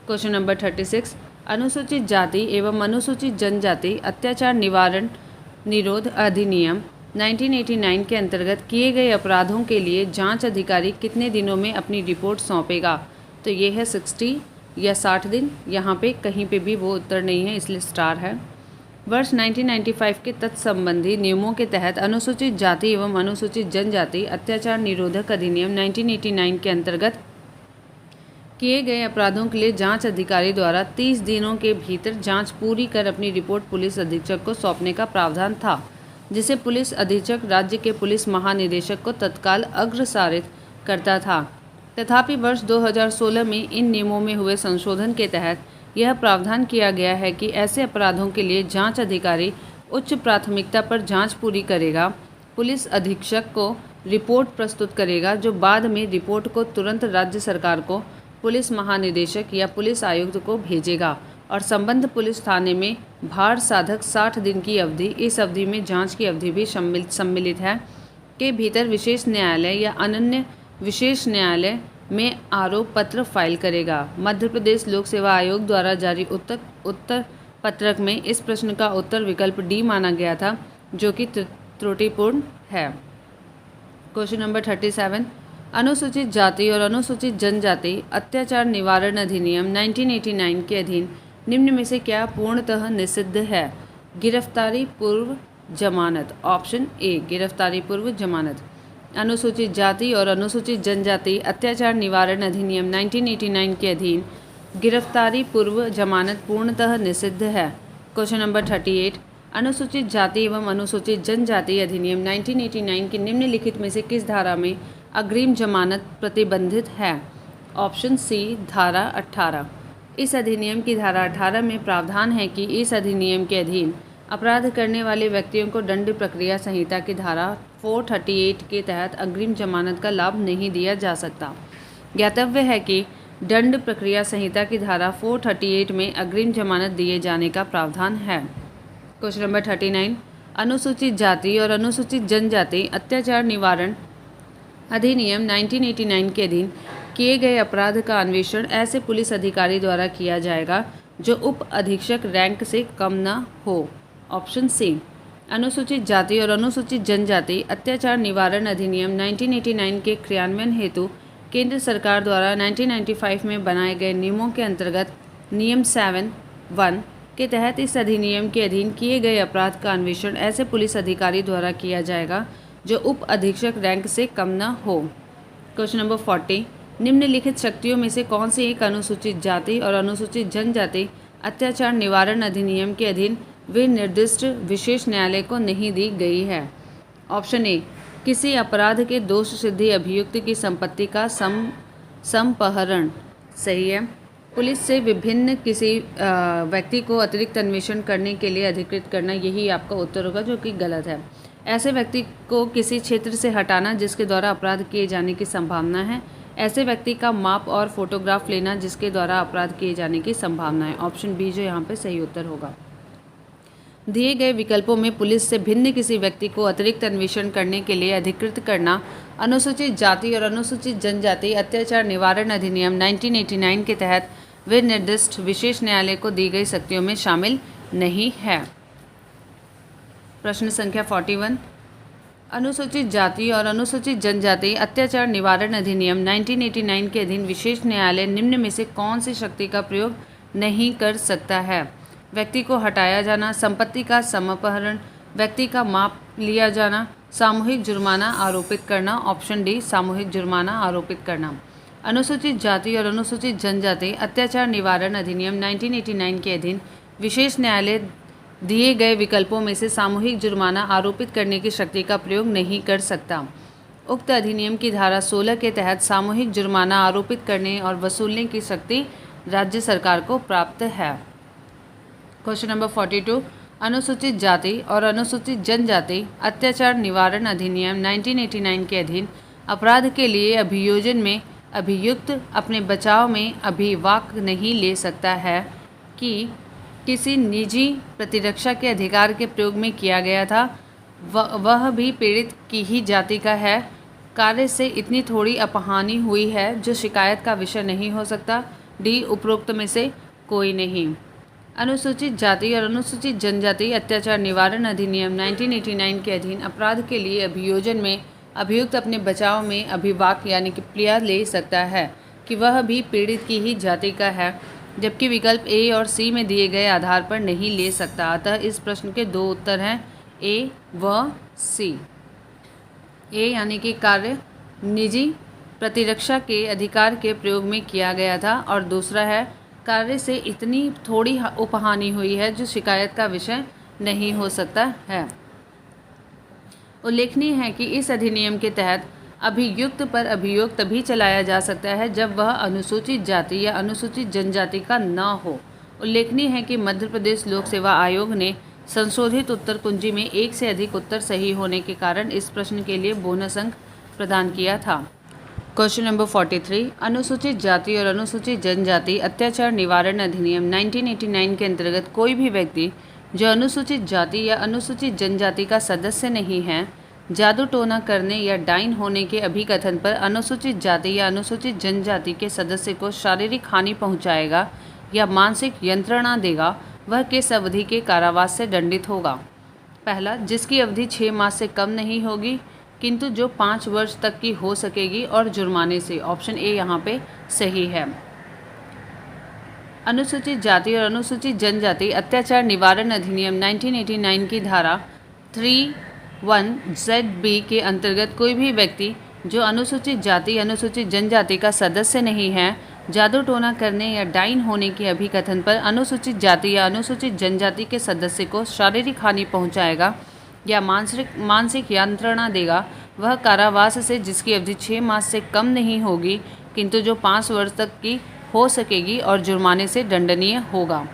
A: क्वेश्चन नंबर 36, अनुसूचित जाति एवं अनुसूचित जनजाति अत्याचार निवारण निरोध अधिनियम 1989 के अंतर्गत किए गए अपराधों के लिए जांच अधिकारी कितने दिनों में अपनी रिपोर्ट सौंपेगा? तो ये है 60 या 60 दिन। यहाँ पे कहीं पे भी वो उत्तर नहीं है, इसलिए स्टार है। वर्ष 1995 के तत्संबंधी नियमों के तहत अनुसूचित जाति एवं अनुसूचित जनजाति अत्याचार निरोधक अधिनियम 1989 के अंतर्गत किए गए अपराधों के लिए जांच अधिकारी द्वारा 30 दिनों के भीतर जांच पूरी कर अपनी रिपोर्ट पुलिस अधीक्षक को सौंपने का प्रावधान था, जिसे पुलिस अधीक्षक राज्य के पुलिस महानिदेशक को तत्काल अग्रसारित करता था। तथापि वर्ष 2016 में इन नियमों में हुए संशोधन के तहत यह प्रावधान किया गया है कि ऐसे अपराधों के लिए जांच अधिकारी उच्च प्राथमिकता पर जांच पूरी करेगा, पुलिस अधीक्षक को रिपोर्ट प्रस्तुत करेगा, जो बाद में रिपोर्ट को तुरंत राज्य सरकार को, पुलिस महानिदेशक या पुलिस आयुक्त को भेजेगा और संबंध पुलिस थाने में भार साधक 60 दिन की अवधि, इस अवधि में जांच की अवधि भी सम्मिलित है, के भीतर विशेष न्यायालय या अनन्य विशेष न्यायालय में आरोप पत्र फाइल करेगा। मध्य प्रदेश लोक सेवा आयोग द्वारा जारी उत्तर पत्रक में इस प्रश्न का उत्तर विकल्प डी माना गया था, जो कि त्रुटिपूर्ण है। क्वेश्चन नंबर 37, अनुसूचित जाति और अनुसूचित जनजाति अत्याचार निवारण अधिनियम 1989 के अधीन निम्न में से क्या पूर्णतः निषिद्ध है? गिरफ्तारी पूर्व जमानत। ऑप्शन ए गिरफ्तारी पूर्व जमानत। अनुसूचित जाति और अनुसूचित जनजाति अत्याचार निवारण अधिनियम 1989 के अधीन गिरफ्तारी पूर्व जमानत पूर्णतः निषिद्ध है। क्वेश्चन नंबर 38, अनुसूचित जाति एवं अनुसूचित जनजाति अधिनियम 1989 की निम्नलिखित में से किस धारा में अग्रिम जमानत प्रतिबंधित है? ऑप्शन सी धारा 18। इस अधिनियम की धारा 18 में प्रावधान है कि इस अधिनियम के अधीन अपराध करने वाले व्यक्तियों को दंड प्रक्रिया संहिता की धारा 438 के तहत अग्रिम जमानत का लाभ नहीं दिया जा सकता। ज्ञातव्य है कि दंड प्रक्रिया संहिता की धारा 438 में अग्रिम जमानत दिए जाने का प्रावधान है। क्वेश्चन नंबर 39, अनुसूचित जाति और अनुसूचित जनजाति अत्याचार निवारण अधिनियम 1989 के अधीन किए गए अपराध का अन्वेषण ऐसे पुलिस अधिकारी द्वारा किया जाएगा जो उप अधीक्षक रैंक से कम न हो। Option C. अनुसूचित जाति और अनुसूचित जनजाति अत्याचार निवारण अधिनियम 1989 के क्रियान्वयन हेतु केंद्र सरकार द्वारा 1995 में बनाए गए नियमों के अंतर्गत नियम 7(1) के तहत इस अधिनियम के अधीन किए गए अपराध का अन्वेषण ऐसे पुलिस अधिकारी द्वारा किया जाएगा जो उप अधीक्षक रैंक से कम न हो। क्वेश्चन नंबर 40, निम्नलिखित शक्तियों में से कौन सी एक अनुसूचित जाति और अनुसूचित जनजाति अत्याचार निवारण अधिनियम के अधीन विनिर्दिष्ट विशेष न्यायालय को नहीं दी गई है? ऑप्शन ए किसी अपराध के दोष सिद्धि अभियुक्त की संपत्ति का संपहरण। सही है। पुलिस से विभिन्न किसी व्यक्ति को अतिरिक्त अन्वेषण करने के लिए अधिकृत करना, यही आपका उत्तर होगा, जो कि गलत है। ऐसे व्यक्ति को किसी क्षेत्र से हटाना जिसके द्वारा अपराध किए जाने की संभावना है। ऐसे व्यक्ति का माप और फोटोग्राफ लेना जिसके द्वारा अपराध किए जाने की संभावना है। ऑप्शन बी जो यहाँ पे सही उत्तर होगा। दिए गए विकल्पों में पुलिस से भिन्न किसी व्यक्ति को अतिरिक्त अन्वेषण करने के लिए अधिकृत करना अनुसूचित जाति और अनुसूचित जनजाति अत्याचार निवारण अधिनियम 1989 के तहत विनिर्दिष्ट विशेष न्यायालय को दी गई शक्तियों में शामिल नहीं है। प्रश्न संख्या 41, अनुसूचित जाति और अनुसूचित जनजाति अत्याचार निवारण अधिनियम 1989 के अधीन विशेष न्यायालय निम्न में से कौन सी शक्ति का प्रयोग नहीं कर सकता है? व्यक्ति को हटाया जाना, संपत्ति का समपहरण, व्यक्ति का माप लिया जाना, सामूहिक जुर्माना आरोपित करना। ऑप्शन डी सामूहिक जुर्माना आरोपित करना। अनुसूचित जाति और अनुसूचित जनजाति अत्याचार निवारण अधिनियम 1989 के अधीन विशेष न्यायालय दिए गए विकल्पों में से सामूहिक जुर्माना आरोपित करने की शक्ति का प्रयोग नहीं कर सकता। उक्त अधिनियम की धारा 16 के तहत सामूहिक जुर्माना आरोपित करने और वसूलने की शक्ति राज्य सरकार को प्राप्त है। क्वेश्चन नंबर 42, अनुसूचित जाति और अनुसूचित जनजाति अत्याचार निवारण अधिनियम 1989 के अधीन अपराध के लिए अभियोजन में अभियुक्त अपने बचाव में अभिवाक नहीं ले सकता है कि किसी निजी प्रतिरक्षा के अधिकार के प्रयोग में किया गया था, वह भी पीड़ित की ही जाति का है, कार्य से इतनी थोड़ी अपहानि हुई है जो शिकायत का विषय नहीं हो सकता। डी उपरोक्त में से कोई नहीं। अनुसूचित जाति और अनुसूचित जनजाति अत्याचार निवारण अधिनियम 1989 के अधीन अपराध के लिए अभियोजन में अभियुक्त अपने बचाव में अभिवाक यानी कि प्लिया ले सकता है कि वह भी पीड़ित की ही जाति का है, जबकि विकल्प ए और सी में दिए गए आधार पर नहीं ले सकता। अतः इस प्रश्न के दो उत्तर हैं, ए व सी। ए यानी कि कार्य निजी प्रतिरक्षा के अधिकार के प्रयोग में किया गया था और दूसरा है कार्य से इतनी थोड़ी उपहानि हुई है जो शिकायत का विषय नहीं हो सकता है। उल्लेखनीय है कि इस अधिनियम के तहत अभियुक्त पर अभियोग तभी चलाया जा सकता है जब वह अनुसूचित जाति या अनुसूचित जनजाति का न हो। उल्लेखनीय है कि मध्य प्रदेश लोक सेवा आयोग ने संशोधित उत्तर कुंजी में एक से अधिक उत्तर सही होने के कारण इस प्रश्न के लिए बोनस अंक प्रदान किया था। क्वेश्चन नंबर 43, अनुसूचित जाति और अनुसूचित जनजाति अत्याचार निवारण अधिनियम 1989 के अंतर्गत कोई भी व्यक्ति जो अनुसूचित जाति या अनुसूचित जनजाति का सदस्य नहीं है, जादू टोना करने या डाइन होने के अभिकथन पर अनुसूचित जाति या अनुसूचित जनजाति के सदस्य को शारीरिक हानि पहुंचाएगा या मानसिक यंत्रणा देगा, वह किस अवधि के कारावास से दंडित होगा? पहला, जिसकी अवधि 6 मास से कम नहीं होगी। किंतु जो 5 वर्ष तक की हो सकेगी और जुर्माने से। ऑप्शन ए यहाँ पे सही है। अनुसूचित जाति और अनुसूचित जनजाति अत्याचार निवारण अधिनियम 1989 की धारा 31ZB के अंतर्गत कोई भी व्यक्ति जो अनुसूचित जाति अनुसूचित जनजाति का सदस्य नहीं है, जादू टोना करने या डाइन होने के अभिकथन पर अनुसूचित जाति या अनुसूचित जनजाति के सदस्य को शारीरिक हानि पहुंचाएगा या मानसिक यंत्रणा देगा, वह कारावास से जिसकी अवधि 6 मास से कम नहीं होगी किंतु जो 5 वर्ष तक की हो सकेगी और जुर्माने से दंडनीय होगा।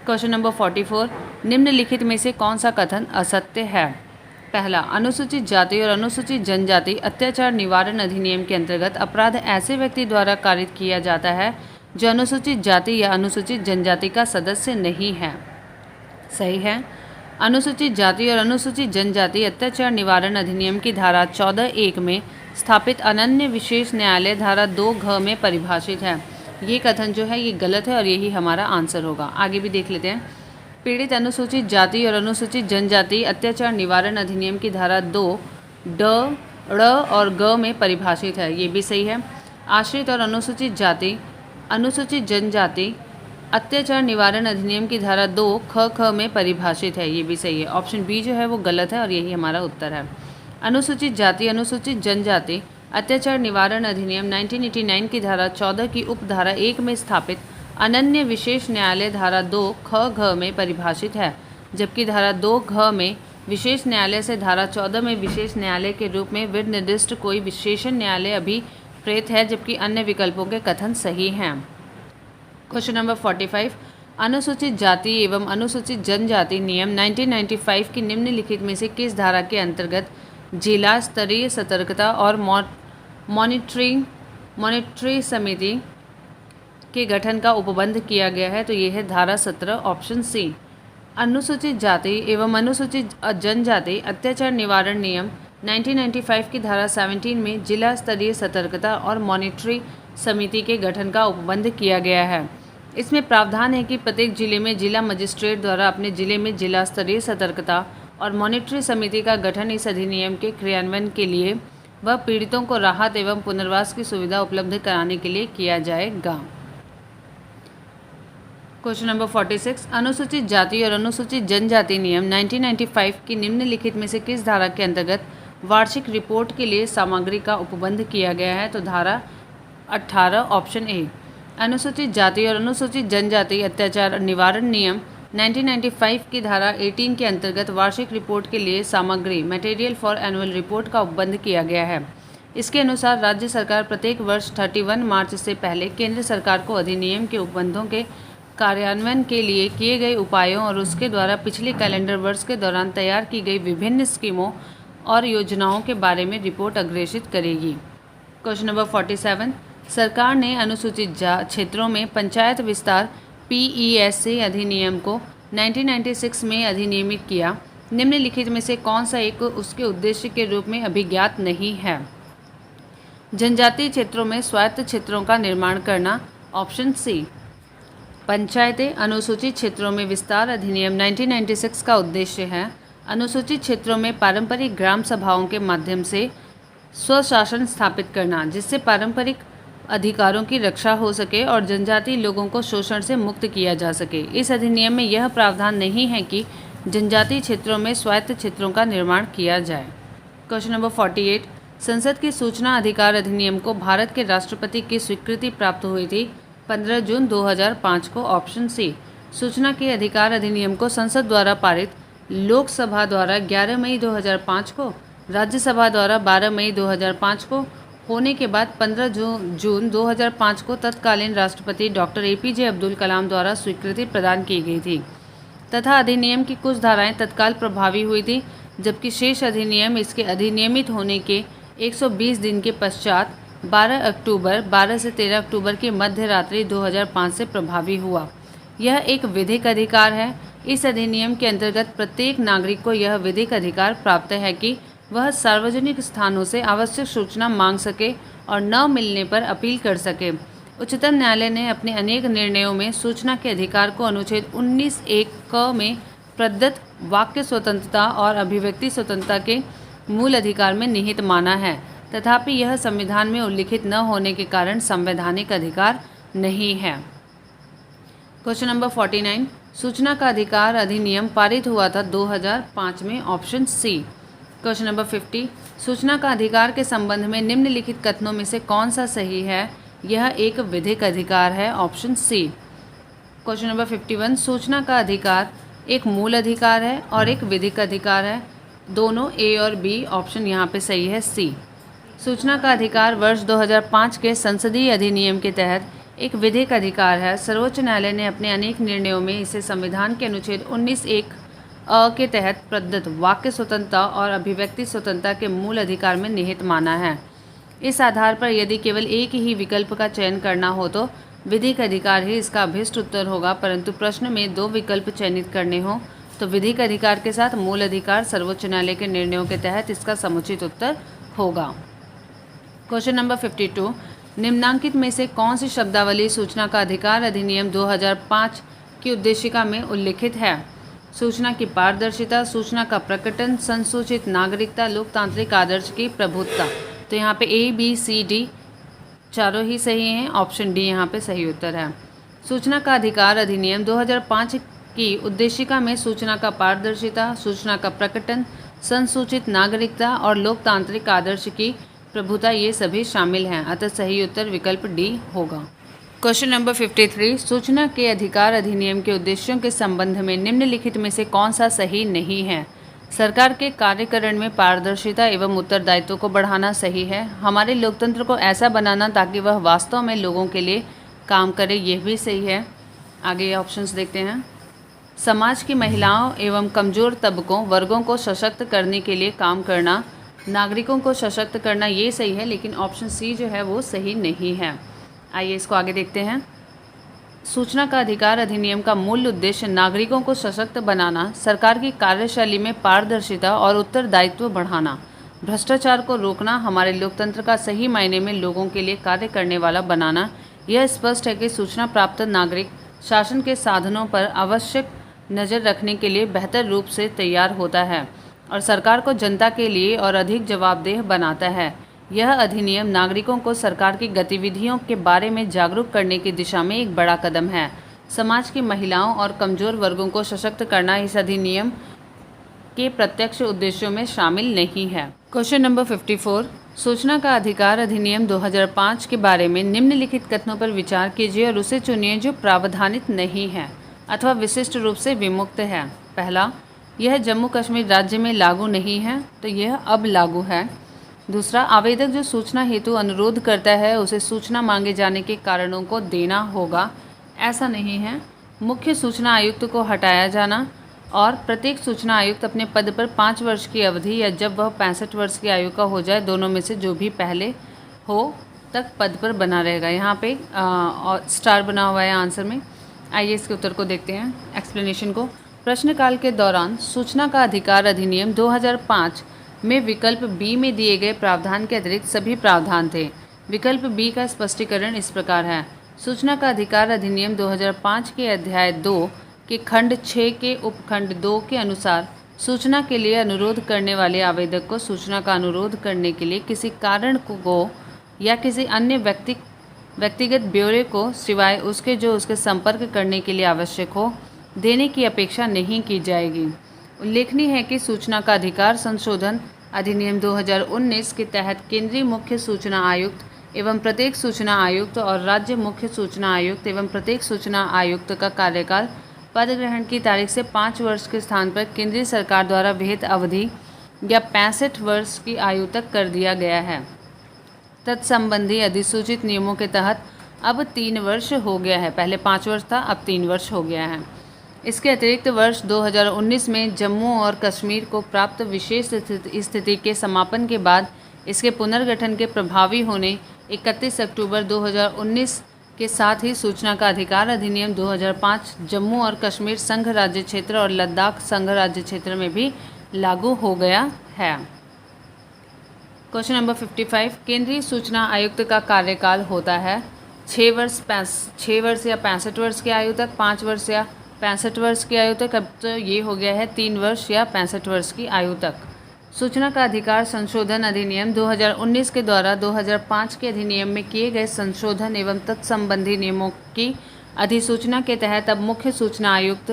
A: क्वेश्चन नंबर 44, निम्नलिखित में से कौन सा कथन असत्य है? पहला, अनुसूचित जाति और अनुसूचित जनजाति अत्याचार निवारण अधिनियम के अंतर्गत अपराध ऐसे व्यक्ति द्वारा कारित किया जाता है जो अनुसूचित जाति या अनुसूचित जनजाति का सदस्य नहीं है। सही है। अनुसूचित जाति और अनुसूचित जनजाति अत्याचार निवारण अधिनियम की धारा 14(1) में स्थापित अनन्य विशेष न्यायालय धारा 2(घ) में परिभाषित है। ये कथन जो है ये गलत है और यही हमारा आंसर होगा। आगे भी देख लेते हैं। पीड़ित अनुसूचित जाति और अनुसूचित जनजाति अत्याचार निवारण अधिनियम की धारा 2(ड, ड़ और ग) में परिभाषित है। ये भी सही है। आश्रित और अनुसूचित जाति अनुसूचित जनजाति अत्याचार निवारण अधिनियम की धारा 2(ख) में परिभाषित है। ये भी सही है। ऑप्शन बी जो है वो गलत है और यही हमारा उत्तर है। अनुसूचित जाति अनुसूचित जनजाति अत्याचार निवारण अधिनियम 1989 की धारा 14 की उपधारा 1 में स्थापित अनन्य विशेष न्यायालय धारा 2(ख) में परिभाषित है, जबकि धारा 2(घ) में विशेष न्यायालय से धारा 14 में विशेष न्यायालय के रूप में निर्दिष्ट कोई विशेषण न्यायालय अभिप्रेत है, जबकि अन्य विकल्पों के कथन सही हैं। क्वेश्चन नंबर 45, अनुसूचित जाति एवं अनुसूचित जनजाति नियम 1995 की निम्नलिखित में से किस धारा के अंतर्गत जिला स्तरीय सतर्कता और मॉनिटरी समिति के गठन का उपबंध किया गया है? तो ये है धारा 17, ऑप्शन सी। अनुसूचित जाति एवं अनुसूचित जनजाति अत्याचार निवारण नियम 1995 की धारा 17 में जिला स्तरीय सतर्कता और मॉनिटरी समिति के गठन का उपबंध किया गया है। इसमें प्रावधान है कि प्रत्येक जिले में जिला मजिस्ट्रेट द्वारा अपने जिले में जिला स्तरीय सतर्कता और मॉनिटरी समिति का गठन इस अधिनियम के क्रियान्वयन के लिए व पीड़ितों को राहत एवं पुनर्वास की सुविधा उपलब्ध कराने के लिए किया जाएगा। क्वेश्चन नंबर 46, अनुसूचित जाति और अनुसूचित जनजाति नियम 1995 की निम्नलिखित में से किस धारा के अंतर्गत वार्षिक रिपोर्ट के लिए सामग्री का उपबंध किया गया है? तो धारा 18, ऑप्शन ए। अनुसूचित जाति और अनुसूचित जनजाति अत्याचार निवारण नियम 1995 की धारा 18 के अंतर्गत वार्षिक रिपोर्ट के लिए सामग्री मटेरियल फॉर एनुअल रिपोर्ट का उपबंध किया गया है। इसके अनुसार राज्य सरकार प्रत्येक वर्ष 31 मार्च से पहले केंद्र सरकार को अधिनियम के उपबंधों के कार्यान्वयन के लिए किए गए उपायों और उसके द्वारा पिछले कैलेंडर वर्ष के दौरान तैयार की गई विभिन्न स्कीमों और योजनाओं के बारे में रिपोर्ट अग्रेषित करेगी। क्वेश्चन नंबर 47, सरकार ने अनुसूचित क्षेत्रों में पंचायत विस्तार PESA अधिनियम को 1996 में अधिनियमित किया। निम्नलिखित में से कौन सा एक उसके उद्देश्य के रूप में अभिज्ञात नहीं है? जनजातीय क्षेत्रों में स्वायत्त क्षेत्रों का निर्माण करना, ऑप्शन सी। पंचायतें अनुसूचित क्षेत्रों में विस्तार अधिनियम 1996 का उद्देश्य है अनुसूचित क्षेत्रों में पारंपरिक ग्राम सभाओं के माध्यम से स्वशासन स्थापित करना, जिससे पारंपरिक अधिकारों की रक्षा हो सके और जनजातीय लोगों को शोषण से मुक्त किया जा सके। इस अधिनियम में यह प्रावधान नहीं है कि जनजातीय क्षेत्रों में स्वायत्त क्षेत्रों का निर्माण किया जाए। क्वेश्चन नंबर 48, संसद के सूचना अधिकार अधिनियम को भारत के राष्ट्रपति की स्वीकृति प्राप्त हुई थी 15 जून 2005 को, ऑप्शन सी। सूचना के अधिकार अधिनियम को संसद द्वारा पारित, लोकसभा द्वारा 11 मई 2005 को, राज्यसभा द्वारा 12 मई 2005 को होने के बाद 15 जून 2005 को तत्कालीन राष्ट्रपति डॉक्टर APJ अब्दुल कलाम द्वारा स्वीकृति प्रदान की गई थी तथा अधिनियम की कुछ धाराएं तत्काल प्रभावी हुई थी, जबकि शेष अधिनियम इसके अधिनियमित होने के 120 दिन के पश्चात 12 से 13 अक्टूबर की मध्य रात्रि 2005 से प्रभावी हुआ। यह एक विधिक अधिकार है। इस अधिनियम के अंतर्गत प्रत्येक नागरिक को यह विधिक अधिकार प्राप्त है कि वह सार्वजनिक स्थानों से आवश्यक सूचना मांग सके और न मिलने पर अपील कर सके। उच्चतम न्यायालय ने अपने अनेक निर्णयों में सूचना के अधिकार को अनुच्छेद 19(1) क में प्रदत्त वाक्य स्वतंत्रता और अभिव्यक्ति स्वतंत्रता के मूल अधिकार में निहित माना है, तथापि यह संविधान में उल्लिखित न होने के कारण संवैधानिक अधिकार नहीं है। क्वेश्चन नंबर 49, सूचना का अधिकार अधिनियम पारित हुआ था 2005 में, ऑप्शन सी। क्वेश्चन नंबर 50, सूचना का अधिकार के संबंध में निम्नलिखित कथनों में से कौन सा सही है? यह एक विधिक अधिकार है, ऑप्शन सी। क्वेश्चन नंबर 51, सूचना का अधिकार एक मूल अधिकार है और एक विधिक अधिकार है, दोनों ए और बी, ऑप्शन यहाँ पे सही है, सी। सूचना का अधिकार वर्ष 2005 के संसदीय अधिनियम के तहत एक विधिक अधिकार है। सर्वोच्च न्यायालय ने अपने अनेक निर्णयों में इसे संविधान के अनुच्छेद 19(1) अ के तहत प्रदत्त वाक्य स्वतंत्रता और अभिव्यक्ति स्वतंत्रता के मूल अधिकार में निहित माना है। इस आधार पर यदि केवल एक ही विकल्प का चयन करना हो तो विधिक अधिकार ही इसका अभिष्ट उत्तर होगा, परंतु प्रश्न में 2 विकल्प चयनित करने हों तो विधिक अधिकार के साथ मूल अधिकार सर्वोच्च न्यायालय के निर्णयों के तहत इसका समुचित उत्तर होगा। क्वेश्चन नंबर 52, निम्नांकित में से कौन सी शब्दावली सूचना का अधिकार अधिनियम 2005 की उद्देशिका में उल्लिखित है? सूचना की पारदर्शिता, सूचना का प्रकटन, संसूचित नागरिकता, लोकतांत्रिक आदर्श की प्रभुत्ता। तो यहाँ पे ए, बी, सी, डी चारों ही सही हैं, ऑप्शन डी यहाँ पे सही उत्तर है। सूचना का अधिकार अधिनियम 2005 की उद्देशिका में सूचना का पारदर्शिता, सूचना का प्रकटन, संसूचित नागरिकता और लोकतांत्रिक आदर्श की प्रभुता ये सभी शामिल हैं, अतः सही उत्तर विकल्प डी होगा। क्वेश्चन नंबर 53, सूचना के अधिकार अधिनियम के उद्देश्यों के संबंध में निम्नलिखित में से कौन सा सही नहीं है? सरकार के कार्यकरण में पारदर्शिता एवं उत्तरदायित्व को बढ़ाना सही है। हमारे लोकतंत्र को ऐसा बनाना ताकि वह वास्तव में लोगों के लिए काम करे, यह भी सही है। आगे ऑप्शंस देखते हैं। समाज की महिलाओं एवं कमज़ोर तबकों वर्गों को सशक्त करने के लिए काम करना, नागरिकों को सशक्त करना, ये सही है, लेकिन ऑप्शन सी जो है वो सही नहीं है। आइए इसको आगे देखते हैं। सूचना का अधिकार अधिनियम का मूल उद्देश्य नागरिकों को सशक्त बनाना, सरकार की कार्यशैली में पारदर्शिता और उत्तरदायित्व बढ़ाना, भ्रष्टाचार को रोकना, हमारे लोकतंत्र का सही मायने में लोगों के लिए कार्य करने वाला बनाना। यह स्पष्ट है कि सूचना प्राप्त नागरिक शासन के साधनों पर आवश्यक नज़र रखने के लिए बेहतर रूप से तैयार होता है और सरकार को जनता के लिए और अधिक जवाबदेह बनाता है। यह अधिनियम नागरिकों को सरकार की गतिविधियों के बारे में जागरूक करने की दिशा में एक बड़ा कदम है। समाज की महिलाओं और कमज़ोर वर्गों को सशक्त करना इस अधिनियम के प्रत्यक्ष उद्देश्यों में शामिल नहीं है। क्वेश्चन नंबर 54, सूचना का अधिकार अधिनियम 2005 के बारे में निम्नलिखित कथनों पर विचार कीजिए और उसे चुनिए जो प्रावधानित नहीं है अथवा विशिष्ट रूप से विमुक्त है। पहला, यह जम्मू कश्मीर राज्य में लागू नहीं है, तो यह अब लागू है। दूसरा, आवेदक जो सूचना हेतु अनुरोध करता है उसे सूचना मांगे जाने के कारणों को देना होगा, ऐसा नहीं है। मुख्य सूचना आयुक्त को हटाया जाना और प्रत्येक सूचना आयुक्त अपने पद पर 5 वर्ष की अवधि या जब वह 65 वर्ष की आयु का हो जाए, दोनों में से जो भी पहले हो तक पद पर बना रहेगा। यहाँ पे स्टार बना हुआ है आंसर में। आइए इसके उत्तर को देखते हैं, एक्सप्लेनेशन को। प्रश्नकाल के दौरान सूचना का अधिकार अधिनियम 2005 में विकल्प बी में दिए गए प्रावधान के अतिरिक्त सभी प्रावधान थे। विकल्प बी का स्पष्टीकरण इस प्रकार है। सूचना का अधिकार अधिनियम 2005 के अध्याय 2 के खंड 6 के उपखंड 2 के अनुसार सूचना के लिए अनुरोध करने वाले आवेदक को सूचना का अनुरोध करने के लिए किसी कारण को या किसी अन्य व्यक्तिगत ब्यौरे को सिवाय उसके जो उसके संपर्क करने के लिए आवश्यक हो देने की अपेक्षा नहीं की जाएगी। उल्लेखनीय है कि सूचना का अधिकार संशोधन अधिनियम 2019 के तहत केंद्रीय मुख्य सूचना आयुक्त एवं प्रत्येक सूचना आयुक्त और राज्य मुख्य सूचना आयुक्त एवं प्रत्येक सूचना आयुक्त का कार्यकाल पद ग्रहण की तारीख से 5 वर्ष के स्थान पर केंद्रीय सरकार द्वारा विहित अवधि या 65 वर्ष की आयु तक कर दिया गया है। तत्संबंधी अधिसूचित नियमों के तहत अब 3 वर्ष हो गया है। पहले 5 वर्ष था, अब 3 वर्ष हो गया है। इसके अतिरिक्त वर्ष 2019 में जम्मू और कश्मीर को प्राप्त विशेष स्थिति के समापन के बाद इसके पुनर्गठन के प्रभावी होने 31 अक्टूबर 2019 के साथ ही सूचना का अधिकार अधिनियम 2005 जम्मू और कश्मीर संघ राज्य क्षेत्र और लद्दाख संघ राज्य क्षेत्र में भी लागू हो गया है। क्वेश्चन नंबर 55, केंद्रीय सूचना आयुक्त का कार्यकाल होता है 6 वर्ष या 65 वर्ष की आयु तक, 5 वर्ष या 65 वर्ष की आयु तक। अब तो ये हो गया है 3 वर्ष या 65 वर्ष की आयु तक। सूचना का अधिकार संशोधन अधिनियम 2019 के द्वारा 2005 के अधिनियम में किए गए संशोधन एवं तत्संबंधी नियमों की अधिसूचना के तहत अब मुख्य सूचना आयुक्त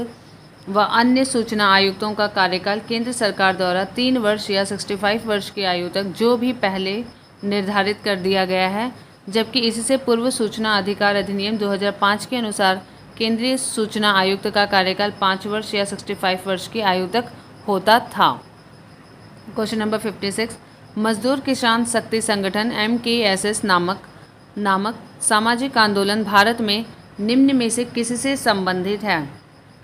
A: व अन्य सूचना आयुक्तों का कार्यकाल केंद्र सरकार द्वारा 3 वर्ष या 65 वर्ष की आयु तक जो भी पहले निर्धारित कर दिया गया है, जबकि इससे पूर्व सूचना अधिकार अधिनियम 2005 के अनुसार केंद्रीय सूचना आयुक्त का कार्यकाल 5 वर्ष या 65 वर्ष की आयु तक होता था। क्वेश्चन नंबर 56, मजदूर किसान शक्ति संगठन MKSS नामक सामाजिक आंदोलन भारत में निम्न में से किससे संबंधित है?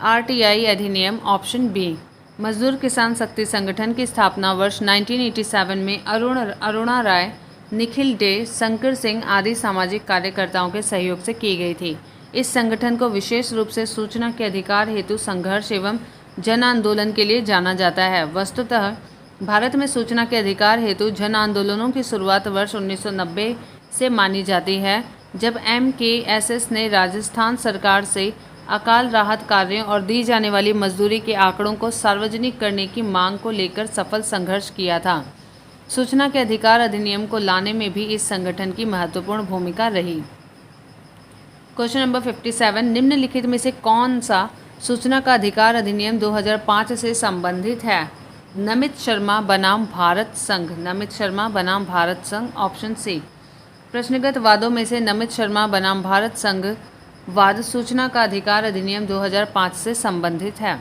A: RTI अधिनियम, ऑप्शन बी। मजदूर किसान शक्ति संगठन की स्थापना वर्ष 1987 में अरुणा राय, निखिल डे, शंकर सिंह आदि सामाजिक कार्यकर्ताओं के सहयोग से की गई थी। इस संगठन को विशेष रूप से सूचना के अधिकार हेतु संघर्ष एवं जन आंदोलन के लिए जाना जाता है। वस्तुतः भारत में सूचना के अधिकार हेतु जन आंदोलनों की शुरुआत वर्ष 1990 से मानी जाती है, जब MKSS ने राजस्थान सरकार से अकाल राहत कार्यों और दी जाने वाली मजदूरी के आंकड़ों को सार्वजनिक करने की मांग को लेकर सफल संघर्ष किया था। सूचना के अधिकार अधिनियम को लाने में भी इस संगठन की महत्वपूर्ण भूमिका रही। क्वेश्चन नंबर 57, निम्नलिखित में से कौन सा सूचना का अधिकार अधिनियम 2005 से संबंधित है? नमित शर्मा बनाम भारत संघ, नमित शर्मा बनाम भारत संघ, ऑप्शन सी। प्रश्नगत वादों में से नमित शर्मा बनाम भारत संघ वाद सूचना का अधिकार अधिनियम 2005 से संबंधित है।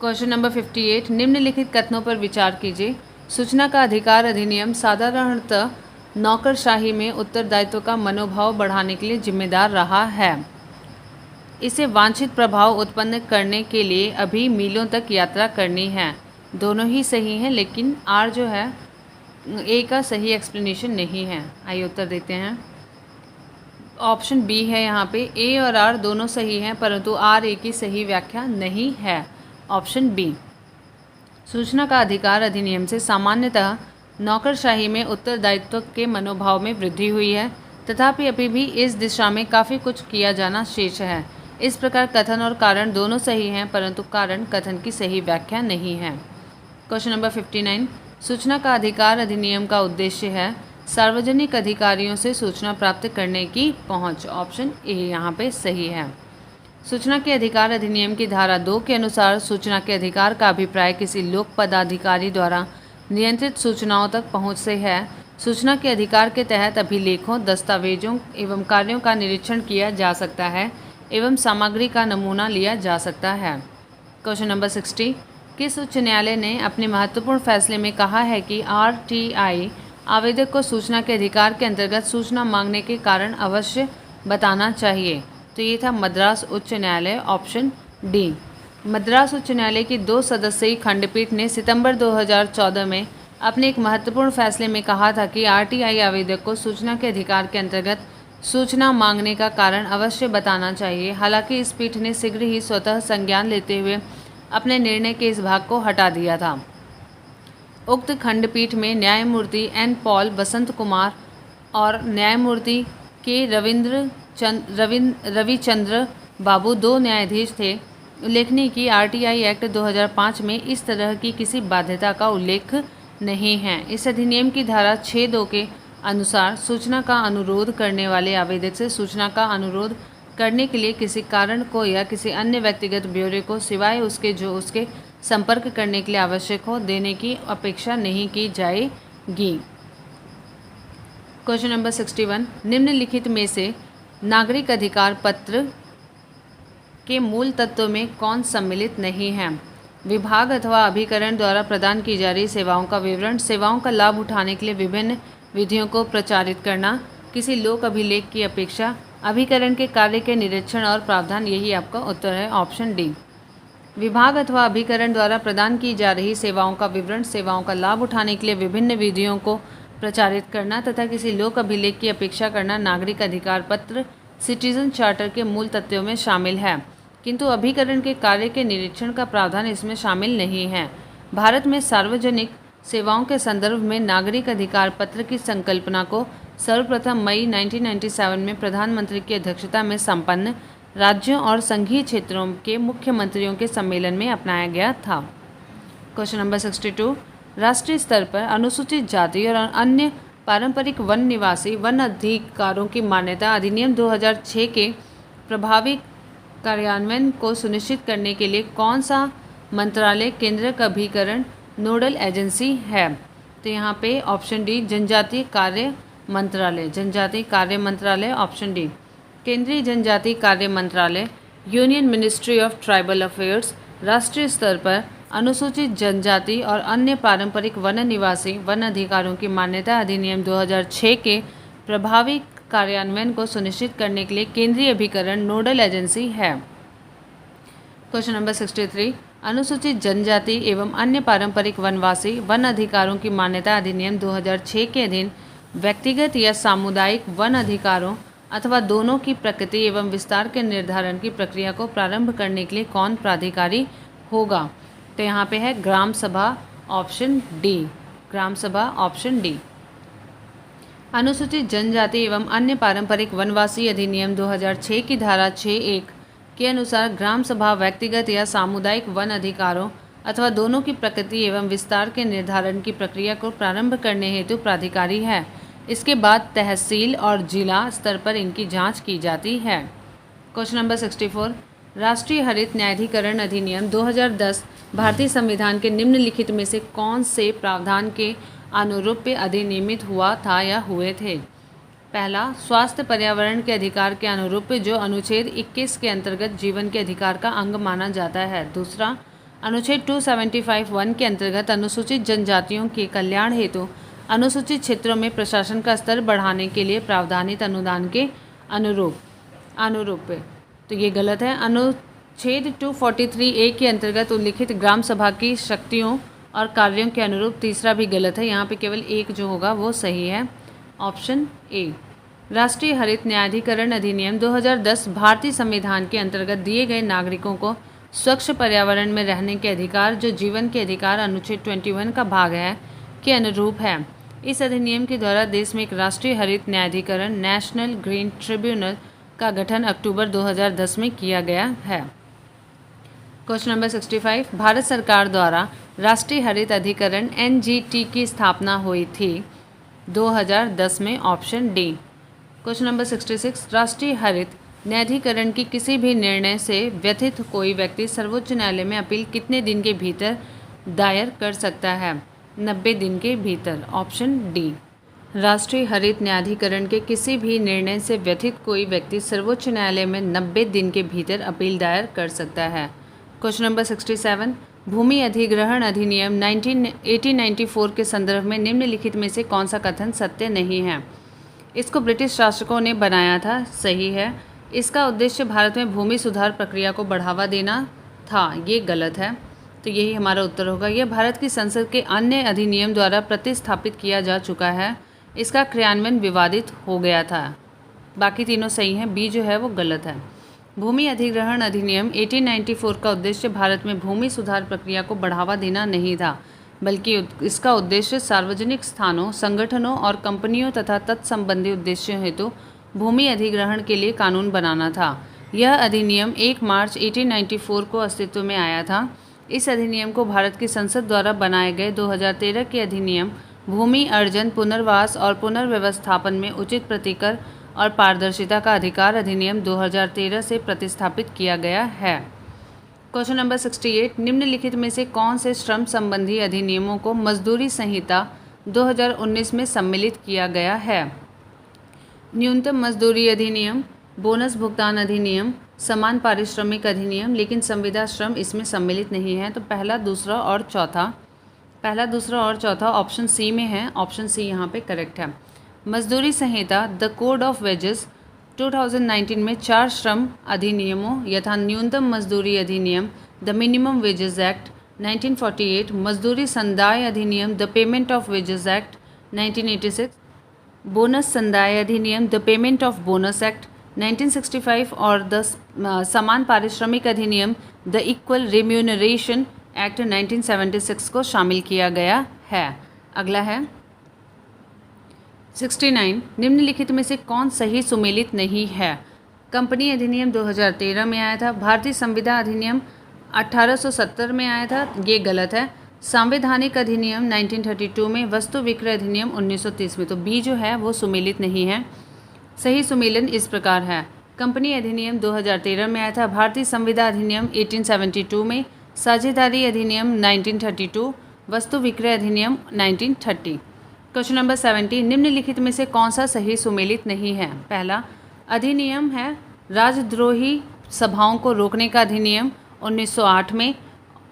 A: क्वेश्चन नंबर 58, निम्नलिखित कथनों पर विचार कीजिए। सूचना का अधिकार अधिनियम साधारणतः नौकरशाही में उत्तरदायित्व का मनोभाव बढ़ाने के लिए जिम्मेदार रहा है। इसे वांछित प्रभाव उत्पन्न करने के लिए अभी मीलों तक यात्रा करनी है। दोनों ही सही हैं, लेकिन आर जो है ए का सही एक्सप्लेनेशन नहीं है। आइए उत्तर देते हैं। ऑप्शन बी है यहाँ पे। ए और आर दोनों सही हैं, परंतु आर ए की सही व्याख्या नहीं है। Option B. सूचना का अधिकार अधिनियम से सामान्यतः नौकरशाही में उत्तरदायित्व के मनोभाव में वृद्धि हुई है, तथापि अभी भी इस दिशा में काफ़ी कुछ किया जाना शेष है। इस प्रकार कथन और कारण दोनों सही हैं, परंतु कारण कथन की सही व्याख्या नहीं है। क्वेश्चन नंबर 59, सूचना का अधिकार अधिनियम का उद्देश्य है सार्वजनिक अधिकारियों से सूचना प्राप्त करने की पहुंच। ऑप्शन ए यहाँ पे सही है। सूचना के अधिकार अधिनियम की धारा 2 के अनुसार सूचना के अधिकार का अभिप्राय किसी लोक पदाधिकारी द्वारा नियंत्रित सूचनाओं तक पहुंच से है। सूचना के अधिकार के तहत अभिलेखों, दस्तावेजों एवं कार्यों का निरीक्षण किया जा सकता है एवं सामग्री का नमूना लिया जा सकता है। क्वेश्चन नंबर 60, किस उच्च न्यायालय ने अपने महत्वपूर्ण फैसले में कहा है कि RTI आवेदक को सूचना के अधिकार के अंतर्गत सूचना मांगने के कारण अवश्य बताना चाहिए? तो ये था मद्रास उच्च न्यायालय, ऑप्शन डी। मद्रास उच्च न्यायालय की 2 सदस्यीय खंडपीठ ने सितंबर 2014 में अपने एक महत्वपूर्ण फैसले में कहा था कि RTI आवेदक को सूचना के अधिकार के अंतर्गत सूचना मांगने का कारण अवश्य बताना चाहिए। हालांकि इस पीठ ने शीघ्र ही स्वतः संज्ञान लेते हुए अपने निर्णय के इस भाग को हटा दिया था। उक्त खंडपीठ में न्यायमूर्ति N. पॉल बसंत कुमार और न्यायमूर्ति के रविचंद्र बाबू 2 न्यायाधीश थे। उल्लेखनीय कि RTI एक्ट 2005 में इस तरह की किसी बाध्यता का उल्लेख नहीं है। इस अधिनियम की धारा 6(2) के अनुसार सूचना का अनुरोध करने वाले आवेदक से सूचना का अनुरोध करने के लिए किसी कारण को या किसी अन्य व्यक्तिगत ब्यौरे को सिवाय उसके जो उसके संपर्क करने के लिए आवश्यक हो देने की अपेक्षा नहीं की जाएगी। क्वेश्चन नंबर 61, निम्नलिखित में से नागरिक अधिकार पत्र के मूल तत्व में कौन सम्मिलित नहीं है? विभाग अथवा अभिकरण द्वारा प्रदान की जा रही सेवाओं का विवरण, सेवाओं का लाभ उठाने के लिए विभिन्न विधियों को प्रचारित करना, किसी लोक अभिलेख की अपेक्षा, अभिकरण के कार्य के निरीक्षण और प्रावधान। यही आपका उत्तर है, ऑप्शन डी। विभाग अथवा अभिकरण द्वारा प्रदान की जा रही सेवाओं का विवरण, सेवाओं का लाभ उठाने के लिए विभिन्न विधियों को प्रचारित करना तथा किसी लोक अभिलेख की अपेक्षा करना नागरिक अधिकार पत्र सिटीजन चार्टर के मूल तत्वों में शामिल है, किंतु अभिकरण के कार्य के निरीक्षण का प्रावधान इसमें शामिल नहीं है। भारत में सार्वजनिक सेवाओं के संदर्भ में नागरिक अधिकार पत्र की संकल्पना को सर्वप्रथम मई 1997 में प्रधानमंत्री की अध्यक्षता में संपन्न राज्यों और संघीय क्षेत्रों के मुख्यमंत्रियों के सम्मेलन में अपनाया गया था। क्वेश्चन नंबर 62, राष्ट्रीय स्तर पर अनुसूचित जाति और अन्य पारंपरिक वन निवासी वन अधिकारों की मान्यता अधिनियम 2006 के प्रभावी कार्यान्वयन को सुनिश्चित करने के लिए कौन सा मंत्रालय केंद्र का अभिकरण नोडल एजेंसी है? तो यहाँ पे ऑप्शन डी जनजातीय कार्य मंत्रालय, जनजातीय कार्य मंत्रालय ऑप्शन डी। केंद्रीय जनजातीय कार्य मंत्रालय, union ministry of tribal affairs, राष्ट्रीय स्तर पर अनुसूचित जनजाति और अन्य पारंपरिक वन निवासी वन अधिकारों की मान्यता अधिनियम 2006 के प्रभावी कार्यान्वयन को सुनिश्चित करने के लिए केंद्रीय अभिकरण नोडल एजेंसी है। क्वेश्चन नंबर 63, अनुसूचित जनजाति एवं अन्य पारंपरिक वनवासी वन अधिकारों की मान्यता अधिनियम 2006 के अधीन व्यक्तिगत या सामुदायिक वन अधिकारों अथवा दोनों की प्रकृति एवं विस्तार के निर्धारण की प्रक्रिया को प्रारंभ करने के लिए कौन प्राधिकारी होगा? तो यहाँ पे है ग्राम सभा ऑप्शन डी, ग्राम सभा ऑप्शन डी। अनुसूचित जनजाति एवं अन्य पारंपरिक वनवासी अधिनियम 2006 की धारा 6(1) के अनुसार ग्राम सभा व्यक्तिगत या सामुदायिक वन अधिकारों अथवा दोनों की प्रकृति एवं विस्तार के निर्धारण की प्रक्रिया को प्रारंभ करने हेतु प्राधिकारी है। इसके बाद तहसील और जिला स्तर पर इनकी जांच की जाती है। क्वेश्चन नंबर 64, राष्ट्रीय हरित न्यायाधिकरण अधिनियम 2010 भारतीय संविधान के निम्नलिखित में से कौन से प्रावधान के अनुरूप अधिनियमित हुआ था या हुए थे? पहला, स्वास्थ्य पर्यावरण के अधिकार के अनुरूप जो अनुच्छेद 21 के अंतर्गत जीवन के अधिकार का अंग माना जाता है। दूसरा, अनुच्छेद 275(1) के अंतर्गत अनुसूचित जनजातियों के कल्याण हेतु अनुसूचित क्षेत्रों में प्रशासन का स्तर बढ़ाने के लिए प्रावधानित अनुदान के अनुरूप तो ये गलत है। अनुच्छेद 243(a) के अंतर्गत उल्लिखित ग्राम सभा की शक्तियों और कार्यों के अनुरूप। तीसरा भी गलत है, यहाँ पे केवल एक जो होगा वो सही है, ऑप्शन ए। राष्ट्रीय हरित न्यायाधिकरण अधिनियम 2010 भारतीय संविधान के अंतर्गत दिए गए नागरिकों को स्वच्छ पर्यावरण में रहने के अधिकार जो जीवन के अधिकार अनुच्छेद 21 का भाग है के अनुरूप है। इस अधिनियम के द्वारा देश में एक राष्ट्रीय हरित न्यायाधिकरण नेशनल ग्रीन ट्रिब्यूनल का गठन अक्टूबर 2010 में किया गया है। क्वेश्चन नंबर 65, भारत सरकार द्वारा राष्ट्रीय हरित अधिकरण NGT की स्थापना हुई थी 2010 में, ऑप्शन डी। क्वेश्चन नंबर 66, राष्ट्रीय हरित न्यायाधिकरण की किसी भी निर्णय से व्यथित कोई व्यक्ति सर्वोच्च न्यायालय में अपील कितने दिन के भीतर दायर कर सकता है? 90 दिन के भीतर, ऑप्शन डी। राष्ट्रीय हरित न्यायाधिकरण के किसी भी निर्णय से व्यथित कोई व्यक्ति सर्वोच्च न्यायालय में 90 दिन के भीतर अपील दायर कर सकता है। क्वेश्चन नंबर 67, भूमि अधिग्रहण अधिनियम 1894 के संदर्भ में निम्नलिखित में से कौन सा कथन सत्य नहीं है? इसको ब्रिटिश शासकों ने बनाया था, सही है। इसका उद्देश्य भारत में भूमि सुधार प्रक्रिया को बढ़ावा देना था, ये गलत है। तो यही हमारा उत्तर होगा। यह भारत की संसद के अन्य अधिनियम द्वारा प्रतिस्थापित किया जा चुका है। इसका क्रियान्वयन विवादित हो गया था। बाकी तीनों सही हैं, बी जो है वो गलत है। भूमि अधिग्रहण अधिनियम 1894 का उद्देश्य भारत में भूमि सुधार प्रक्रिया को बढ़ावा देना नहीं था, बल्कि इसका उद्देश्य सार्वजनिक स्थानों, संगठनों और कंपनियों तथा तत्संबंधी उद्देश्यों हेतु भूमि अधिग्रहण के लिए कानून बनाना था। यह अधिनियम 1 मार्च 1894 को अस्तित्व में आया था। इस अधिनियम को भारत की संसद द्वारा बनाए गए 2013 के अधिनियम भूमि अर्जन, पुनर्वास और पुनर्व्यवस्थापन में उचित प्रतिकर और पारदर्शिता का अधिकार अधिनियम 2013 से प्रतिस्थापित किया गया है। क्वेश्चन नंबर 68, निम्नलिखित में से कौन से श्रम संबंधी अधिनियमों को मजदूरी संहिता 2019 में सम्मिलित किया गया है? न्यूनतम मजदूरी अधिनियम, बोनस भुगतान अधिनियम, समान पारिश्रमिक अधिनियम, लेकिन संविदा श्रम इसमें सम्मिलित नहीं है। तो पहला, दूसरा और चौथा ऑप्शन सी में है। ऑप्शन सी यहाँ पे करेक्ट है। मजदूरी संहिता द कोड ऑफ वेजेस 2019 में 4 श्रम अधिनियमों यथा न्यूनतम मजदूरी अधिनियम द मिनिमम वेजेस एक्ट 1948, मजदूरी संदाय अधिनियम the payment of wages act 1986, bonus संदाय अधिनियम the payment of bonus act 1965 और द समान पारिश्रमिक अधिनियम द इक्वल रेम्यूनरेशन एक्ट 1976 को शामिल किया गया है। अगला है 69, निम्नलिखित में से कौन सही सुमेलित नहीं है? कंपनी अधिनियम 2013 में आया था। भारतीय संविदा अधिनियम 1870 में आया था, ये गलत है। संवैधानिक अधिनियम 1932 में, वस्तु विक्रय अधिनियम 1930 में। तो बी जो है वो सुमेलित नहीं है। सही सुमेलन इस प्रकार है। कंपनी अधिनियम 2013 में आया था, भारतीय संविदा अधिनियम 1872 में, साझेदारी अधिनियम 1932, वस्तु विक्रय अधिनियम 1930। क्वेश्चन नंबर 70, निम्नलिखित में से कौन सा सही सुमेलित नहीं है? पहला अधिनियम है राजद्रोही सभाओं को रोकने का अधिनियम 1908 में,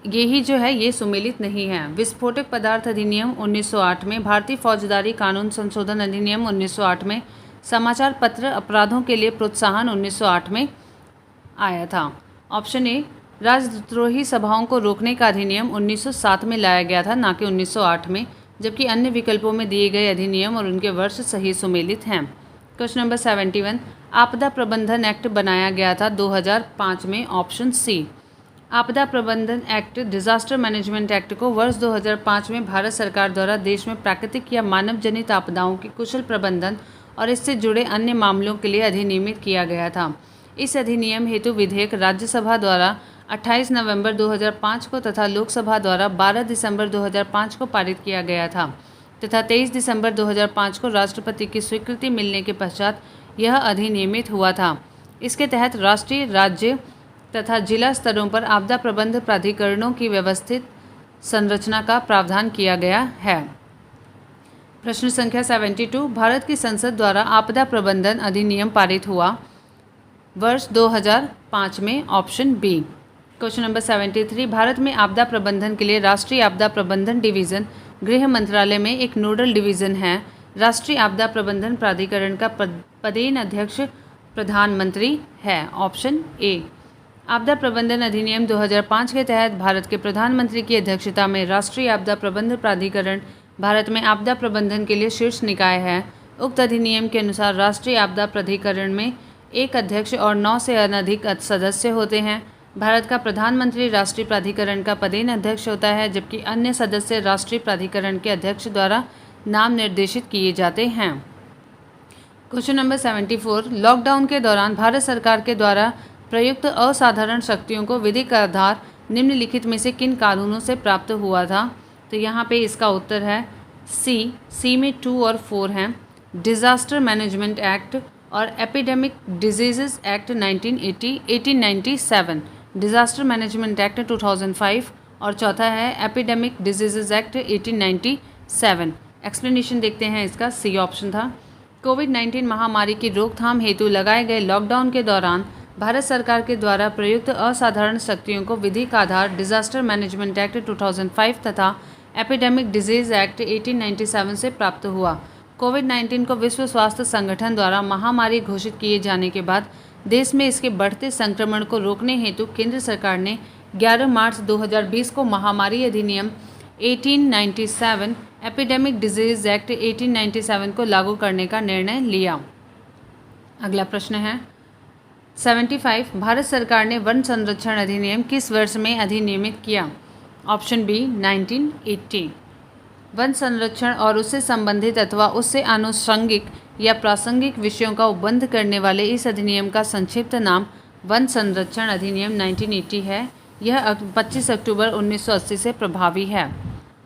A: यही जो है ये सुमेलित नहीं है। विस्फोटक पदार्थ अधिनियम 1908 में, भारतीय फौजदारी कानून संशोधन अधिनियम 1908 में, समाचार पत्र अपराधों के लिए प्रोत्साहन 1908 में आया था। ऑप्शन ए, राजद्रोही सभाओं को रोकने का अधिनियम 1907 में लाया गया था, ना कि 1908 में, जबकि अन्य विकल्पों में दिए गए अधिनियम और उनके वर्ष सही सुमेलित हैं। क्वेश्चन नंबर 71, आपदा प्रबंधन एक्ट बनाया गया था 2005 में। ऑप्शन सी, आपदा प्रबंधन एक्ट डिजास्टर मैनेजमेंट एक्ट को वर्ष 2005 में भारत सरकार द्वारा देश में प्राकृतिक या मानव जनित आपदाओं के कुशल प्रबंधन और इससे जुड़े अन्य मामलों के लिए अधिनियमित किया गया था। इस अधिनियम हेतु विधेयक राज्यसभा द्वारा 28 नवंबर 2005 को तथा लोकसभा द्वारा 12 दिसंबर 2005 को पारित किया गया था तथा 23 दिसंबर 2005 को राष्ट्रपति की स्वीकृति मिलने के पश्चात यह अधिनियमित हुआ था। इसके तहत राष्ट्रीय, राज्य तथा जिला स्तरों पर आपदा प्रबंध प्राधिकरणों की व्यवस्थित संरचना का प्रावधान किया गया है। प्रश्न संख्या 72, भारत की संसद द्वारा आपदा प्रबंधन अधिनियम पारित हुआ वर्ष 2005 में। Option B. Question number 73, Bharat में आपदा प्रबंधन के लिए राष्ट्रीय आपदा प्रबंधन डिवीज़न गृह मंत्रालय में एक नोडल डिवीज़न है। राष्ट्रीय आपदा प्रबंधन प्राधिकरण का पदेन अध्यक्ष प्रधानमंत्री है। Option A. आपदा प्रबंधन अधिनियम 2005 के तहत भारत के प्रधानमंत्री की अध्यक्षता में राष्ट्रीय आपदा प्रबंधन प्राधिकरण भारत में आपदा प्रबंधन के लिए शीर्ष निकाय है। उक्त अधिनियम के अनुसार राष्ट्रीय आपदा प्राधिकरण में एक अध्यक्ष और 9 से अधिक सदस्य होते हैं। भारत का प्रधानमंत्री राष्ट्रीय प्राधिकरण का पदेन अध्यक्ष होता है, जबकि अन्य सदस्य राष्ट्रीय प्राधिकरण के अध्यक्ष द्वारा नाम निर्देशित किए जाते हैं। क्वेश्चन नंबर 74, लॉकडाउन के दौरान भारत सरकार के द्वारा प्रयुक्त असाधारण शक्तियों को विधिक आधार निम्नलिखित में से किन कानूनों से प्राप्त हुआ था? तो यहाँ पे इसका उत्तर है सी में 2 और 4 हैं। डिजास्टर मैनेजमेंट एक्ट और epidemic disease act 1897, disaster management act 2005 और चौथा है एपिडेमिक डिजीज़ एक्ट 1897। एक्सप्लेनेशन देखते हैं इसका। सी ऑप्शन था। कोविड-19 महामारी की रोकथाम हेतु लगाए गए लॉकडाउन के दौरान भारत सरकार के द्वारा प्रयुक्त असाधारण शक्तियों को विधिक आधार डिजास्टर मैनेजमेंट एक्ट 2005 तथा एपिडेमिक डिजीज़ एक्ट 1897 से प्राप्त हुआ। कोविड-19 को विश्व स्वास्थ्य संगठन द्वारा महामारी घोषित किए जाने के बाद देश में इसके बढ़ते संक्रमण को रोकने हेतु केंद्र सरकार ने 11 मार्च 2020 को महामारी अधिनियम 1897 एपिडेमिक डिजीज़ एक्ट 1897 को लागू करने का निर्णय लिया। अगला प्रश्न है 75, भारत सरकार ने वन संरक्षण अधिनियम किस वर्ष में अधिनियमित किया? Option B 1980। वन संरक्षण और उससे संबंधित अथवा उससे आनुषंगिक या प्रासंगिक विषयों का उपबंध करने वाले इस अधिनियम का संक्षिप्त नाम वन संरक्षण अधिनियम 1980 है। यह 25 अक्टूबर 1980 से प्रभावी है।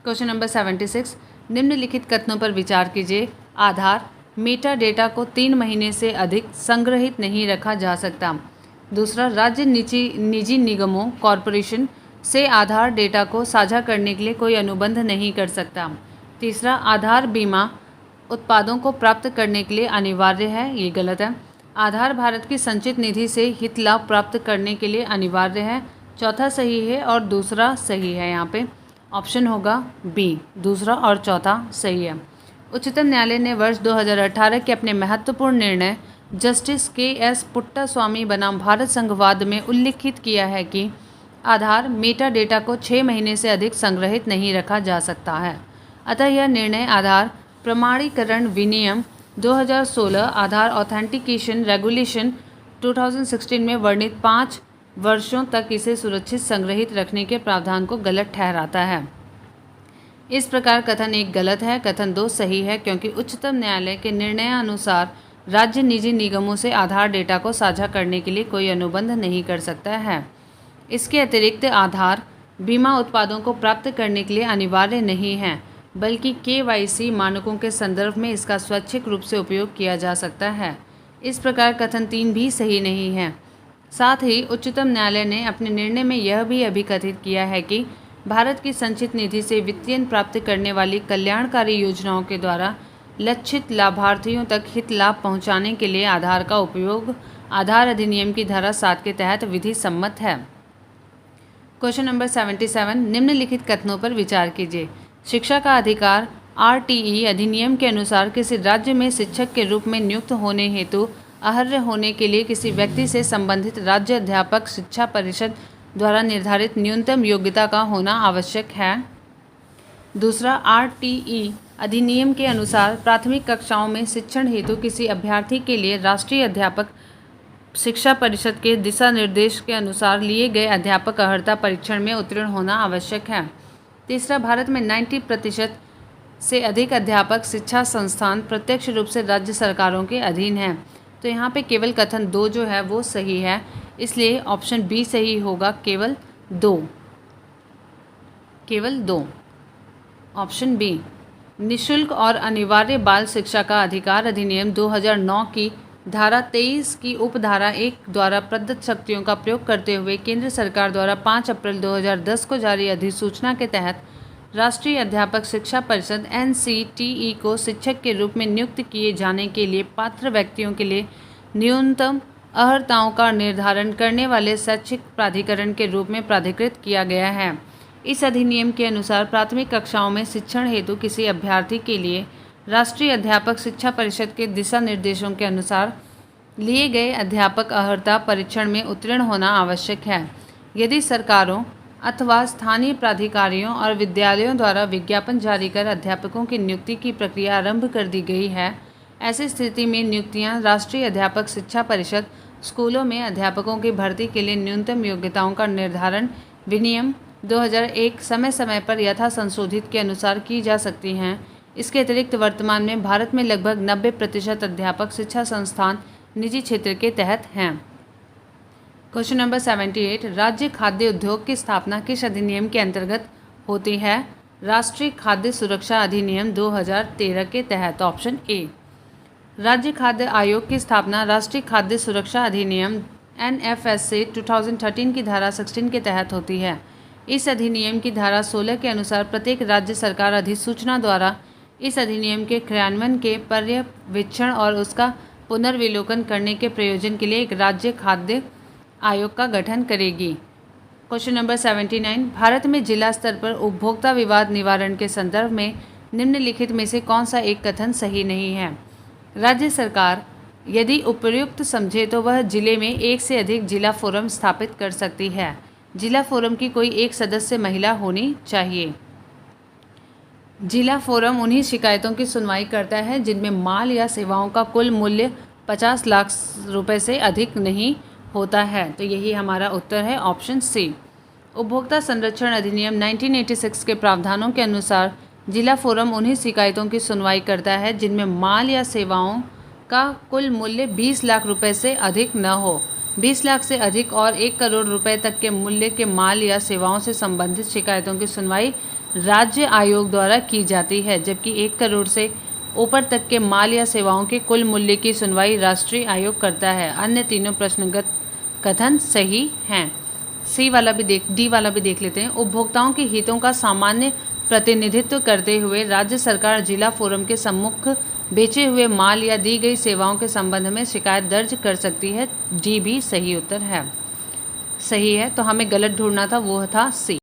A: क्वेश्चन नंबर 76, निम्नलिखित कथनों पर विचार कीजिए। आधार मेटा डेटा को 3 महीने से अधिक संग्रहित नहीं रखा जा सकता। दूसरा, राज्य निजी निगमों कॉरपोरेशन से आधार डेटा को साझा करने के लिए कोई अनुबंध नहीं कर सकता। तीसरा, आधार बीमा उत्पादों को प्राप्त करने के लिए अनिवार्य है। ये गलत है। आधार भारत की संचित निधि से हित लाभ प्राप्त करने के लिए अनिवार्य है। चौथा सही है और दूसरा सही है। यहाँ पे ऑप्शन होगा बी, दूसरा और चौथा सही है। उच्चतम न्यायालय ने वर्ष 2018 के अपने महत्वपूर्ण निर्णय जस्टिस के.एस. पुट्टास्वामी बनाम भारत संघवाद में उल्लिखित किया है कि आधार मेटा डेटा को 6 महीने से अधिक संग्रहित नहीं रखा जा सकता है। अतः यह निर्णय आधार प्रमाणीकरण विनियम 2016 आधार ऑथेंटिकेशन रेगुलेशन 2016 में वर्णित 5 वर्षों तक इसे सुरक्षित संग्रहित रखने के प्रावधान को गलत ठहराता है। इस प्रकार कथन 1 गलत है, कथन 2 सही है, क्योंकि उच्चतम न्यायालय के निर्णयानुसार राज्य निजी निगमों से आधार डेटा को साझा करने के लिए कोई अनुबंध नहीं कर सकता है। इसके अतिरिक्त आधार बीमा उत्पादों को प्राप्त करने के लिए अनिवार्य नहीं है, बल्कि KYC मानकों के संदर्भ में इसका स्वैच्छिक रूप से उपयोग किया जा सकता है। इस प्रकार कथन 3 भी सही नहीं है। साथ ही उच्चतम न्यायालय ने अपने निर्णय में यह भी अभिकथित किया है कि भारत की संचित निधि से वित्तीय प्राप्त करने वाली कल्याणकारी योजनाओं के द्वारा लक्षित लाभार्थियों तक हित लाभ पहुंचाने के लिए आधार का उपयोग आधार अधिनियम की धारा 7 के तहत विधि सम्मत है। क्वेश्चन नंबर 77, निम्नलिखित कथनों पर विचार कीजिए। शिक्षा का अधिकार RTE अधिनियम के अनुसार किसी राज्य में शिक्षक के रूप में नियुक्त होने हेतु अर्ह होने के लिए किसी व्यक्ति से संबंधित राज्य अध्यापक शिक्षा परिषद द्वारा निर्धारित न्यूनतम योग्यता का होना आवश्यक है। दूसरा, RTE अधिनियम के अनुसार प्राथमिक कक्षाओं में शिक्षण हेतु किसी अभ्यर्थी के लिए राष्ट्रीय अध्यापक शिक्षा परिषद के दिशा निर्देश के अनुसार लिए गए अध्यापक अर्हता परीक्षण में उत्तीर्ण होना आवश्यक है। तीसरा, भारत में 90% से अधिक अध्यापक शिक्षा संस्थान प्रत्यक्ष रूप से राज्य सरकारों के अधीन हैं। तो यहाँ पे केवल कथन 2 जो है वो सही है, इसलिए ऑप्शन बी सही होगा, केवल 2। Option B. निःशुल्क और अनिवार्य बाल शिक्षा का अधिकार अधिनियम 2009 की धारा 23 की उपधारा 1 द्वारा प्रदत्त शक्तियों का प्रयोग करते हुए केंद्र सरकार द्वारा 5 अप्रैल 2010 को जारी अधिसूचना के तहत राष्ट्रीय अध्यापक शिक्षा परिषद NCTE को शिक्षक के रूप में नियुक्त किए जाने के लिए पात्र व्यक्तियों के लिए न्यूनतम अर्हताओं का निर्धारण करने वाले शैक्षिक प्राधिकरण के रूप में प्राधिकृत किया गया है। इस अधिनियम के अनुसार प्राथमिक कक्षाओं में शिक्षण हेतु किसी अभ्यर्थी के लिए राष्ट्रीय अध्यापक शिक्षा परिषद के दिशा निर्देशों के अनुसार लिए गए अध्यापक अर्हता परीक्षण में उत्तीर्ण होना आवश्यक है। यदि सरकारों अथवा स्थानीय प्राधिकारियों और विद्यालयों द्वारा विज्ञापन जारी कर अध्यापकों की नियुक्ति की प्रक्रिया आरंभ कर दी गई है, ऐसी स्थिति में नियुक्तियां राष्ट्रीय अध्यापक शिक्षा परिषद स्कूलों में अध्यापकों की भर्ती के लिए न्यूनतम योग्यताओं का निर्धारण विनियम 2001 समय समय पर यथा संशोधित के अनुसार की जा सकती हैं। इसके अतिरिक्त वर्तमान में भारत में लगभग 90% अध्यापक शिक्षा संस्थान निजी क्षेत्र के तहत हैं। क्वेश्चन नंबर 78, राज्य खाद्य उद्योग की स्थापना किस अधिनियम के अंतर्गत होती है? राष्ट्रीय खाद्य सुरक्षा अधिनियम 2013 के तहत। Option A. राज्य खाद्य आयोग की स्थापना राष्ट्रीय खाद्य सुरक्षा अधिनियम NFSA 2013 की धारा 16 के तहत होती है। इस अधिनियम की धारा 16 के अनुसार प्रत्येक राज्य सरकार अधिसूचना द्वारा इस अधिनियम के क्रियान्वयन के पर्यवेक्षण और उसका पुनर्विलोकन करने के प्रयोजन के लिए एक राज्य खाद्य आयोग का गठन करेगी। क्वेश्चन नंबर 79, भारत में जिला स्तर पर उपभोक्ता विवाद निवारण के संदर्भ में निम्नलिखित में से कौन सा एक कथन सही नहीं है? राज्य सरकार यदि उपयुक्त समझे तो वह जिले में एक से अधिक जिला फोरम स्थापित कर सकती है। जिला फोरम की कोई एक सदस्य महिला होनी चाहिए। जिला फोरम उन्हीं शिकायतों की सुनवाई करता है जिनमें माल या सेवाओं का कुल मूल्य 50 लाख रुपए से अधिक नहीं होता है। तो यही हमारा उत्तर है, ऑप्शन सी। उपभोक्ता संरक्षण अधिनियम 1986 के प्रावधानों के अनुसार जिला फोरम उन्हीं शिकायतों की सुनवाई करता है जिनमें माल या सेवाओं का कुल मूल्य 20 लाख रुपए से अधिक न हो। 20 लाख से अधिक और 1 करोड़ रुपए तक के मूल्य के माल या सेवाओं से संबंधित शिकायतों की सुनवाई राज्य आयोग द्वारा की जाती है, जबकि 1 करोड़ से ऊपर तक के माल या सेवाओं के कुल मूल्य की सुनवाई राष्ट्रीय आयोग करता है। अन्य तीनों प्रश्नगत कथन सही हैं। डी वाला भी देख लेते हैं। उपभोक्ताओं के हितों का सामान्य प्रतिनिधित्व करते हुए राज्य सरकार जिला फोरम के सम्मुख बेचे हुए माल या दी गई सेवाओं के संबंध में शिकायत दर्ज कर सकती है। डी भी सही उत्तर है। सही है, तो हमें गलत ढूंढना था, वो था सी।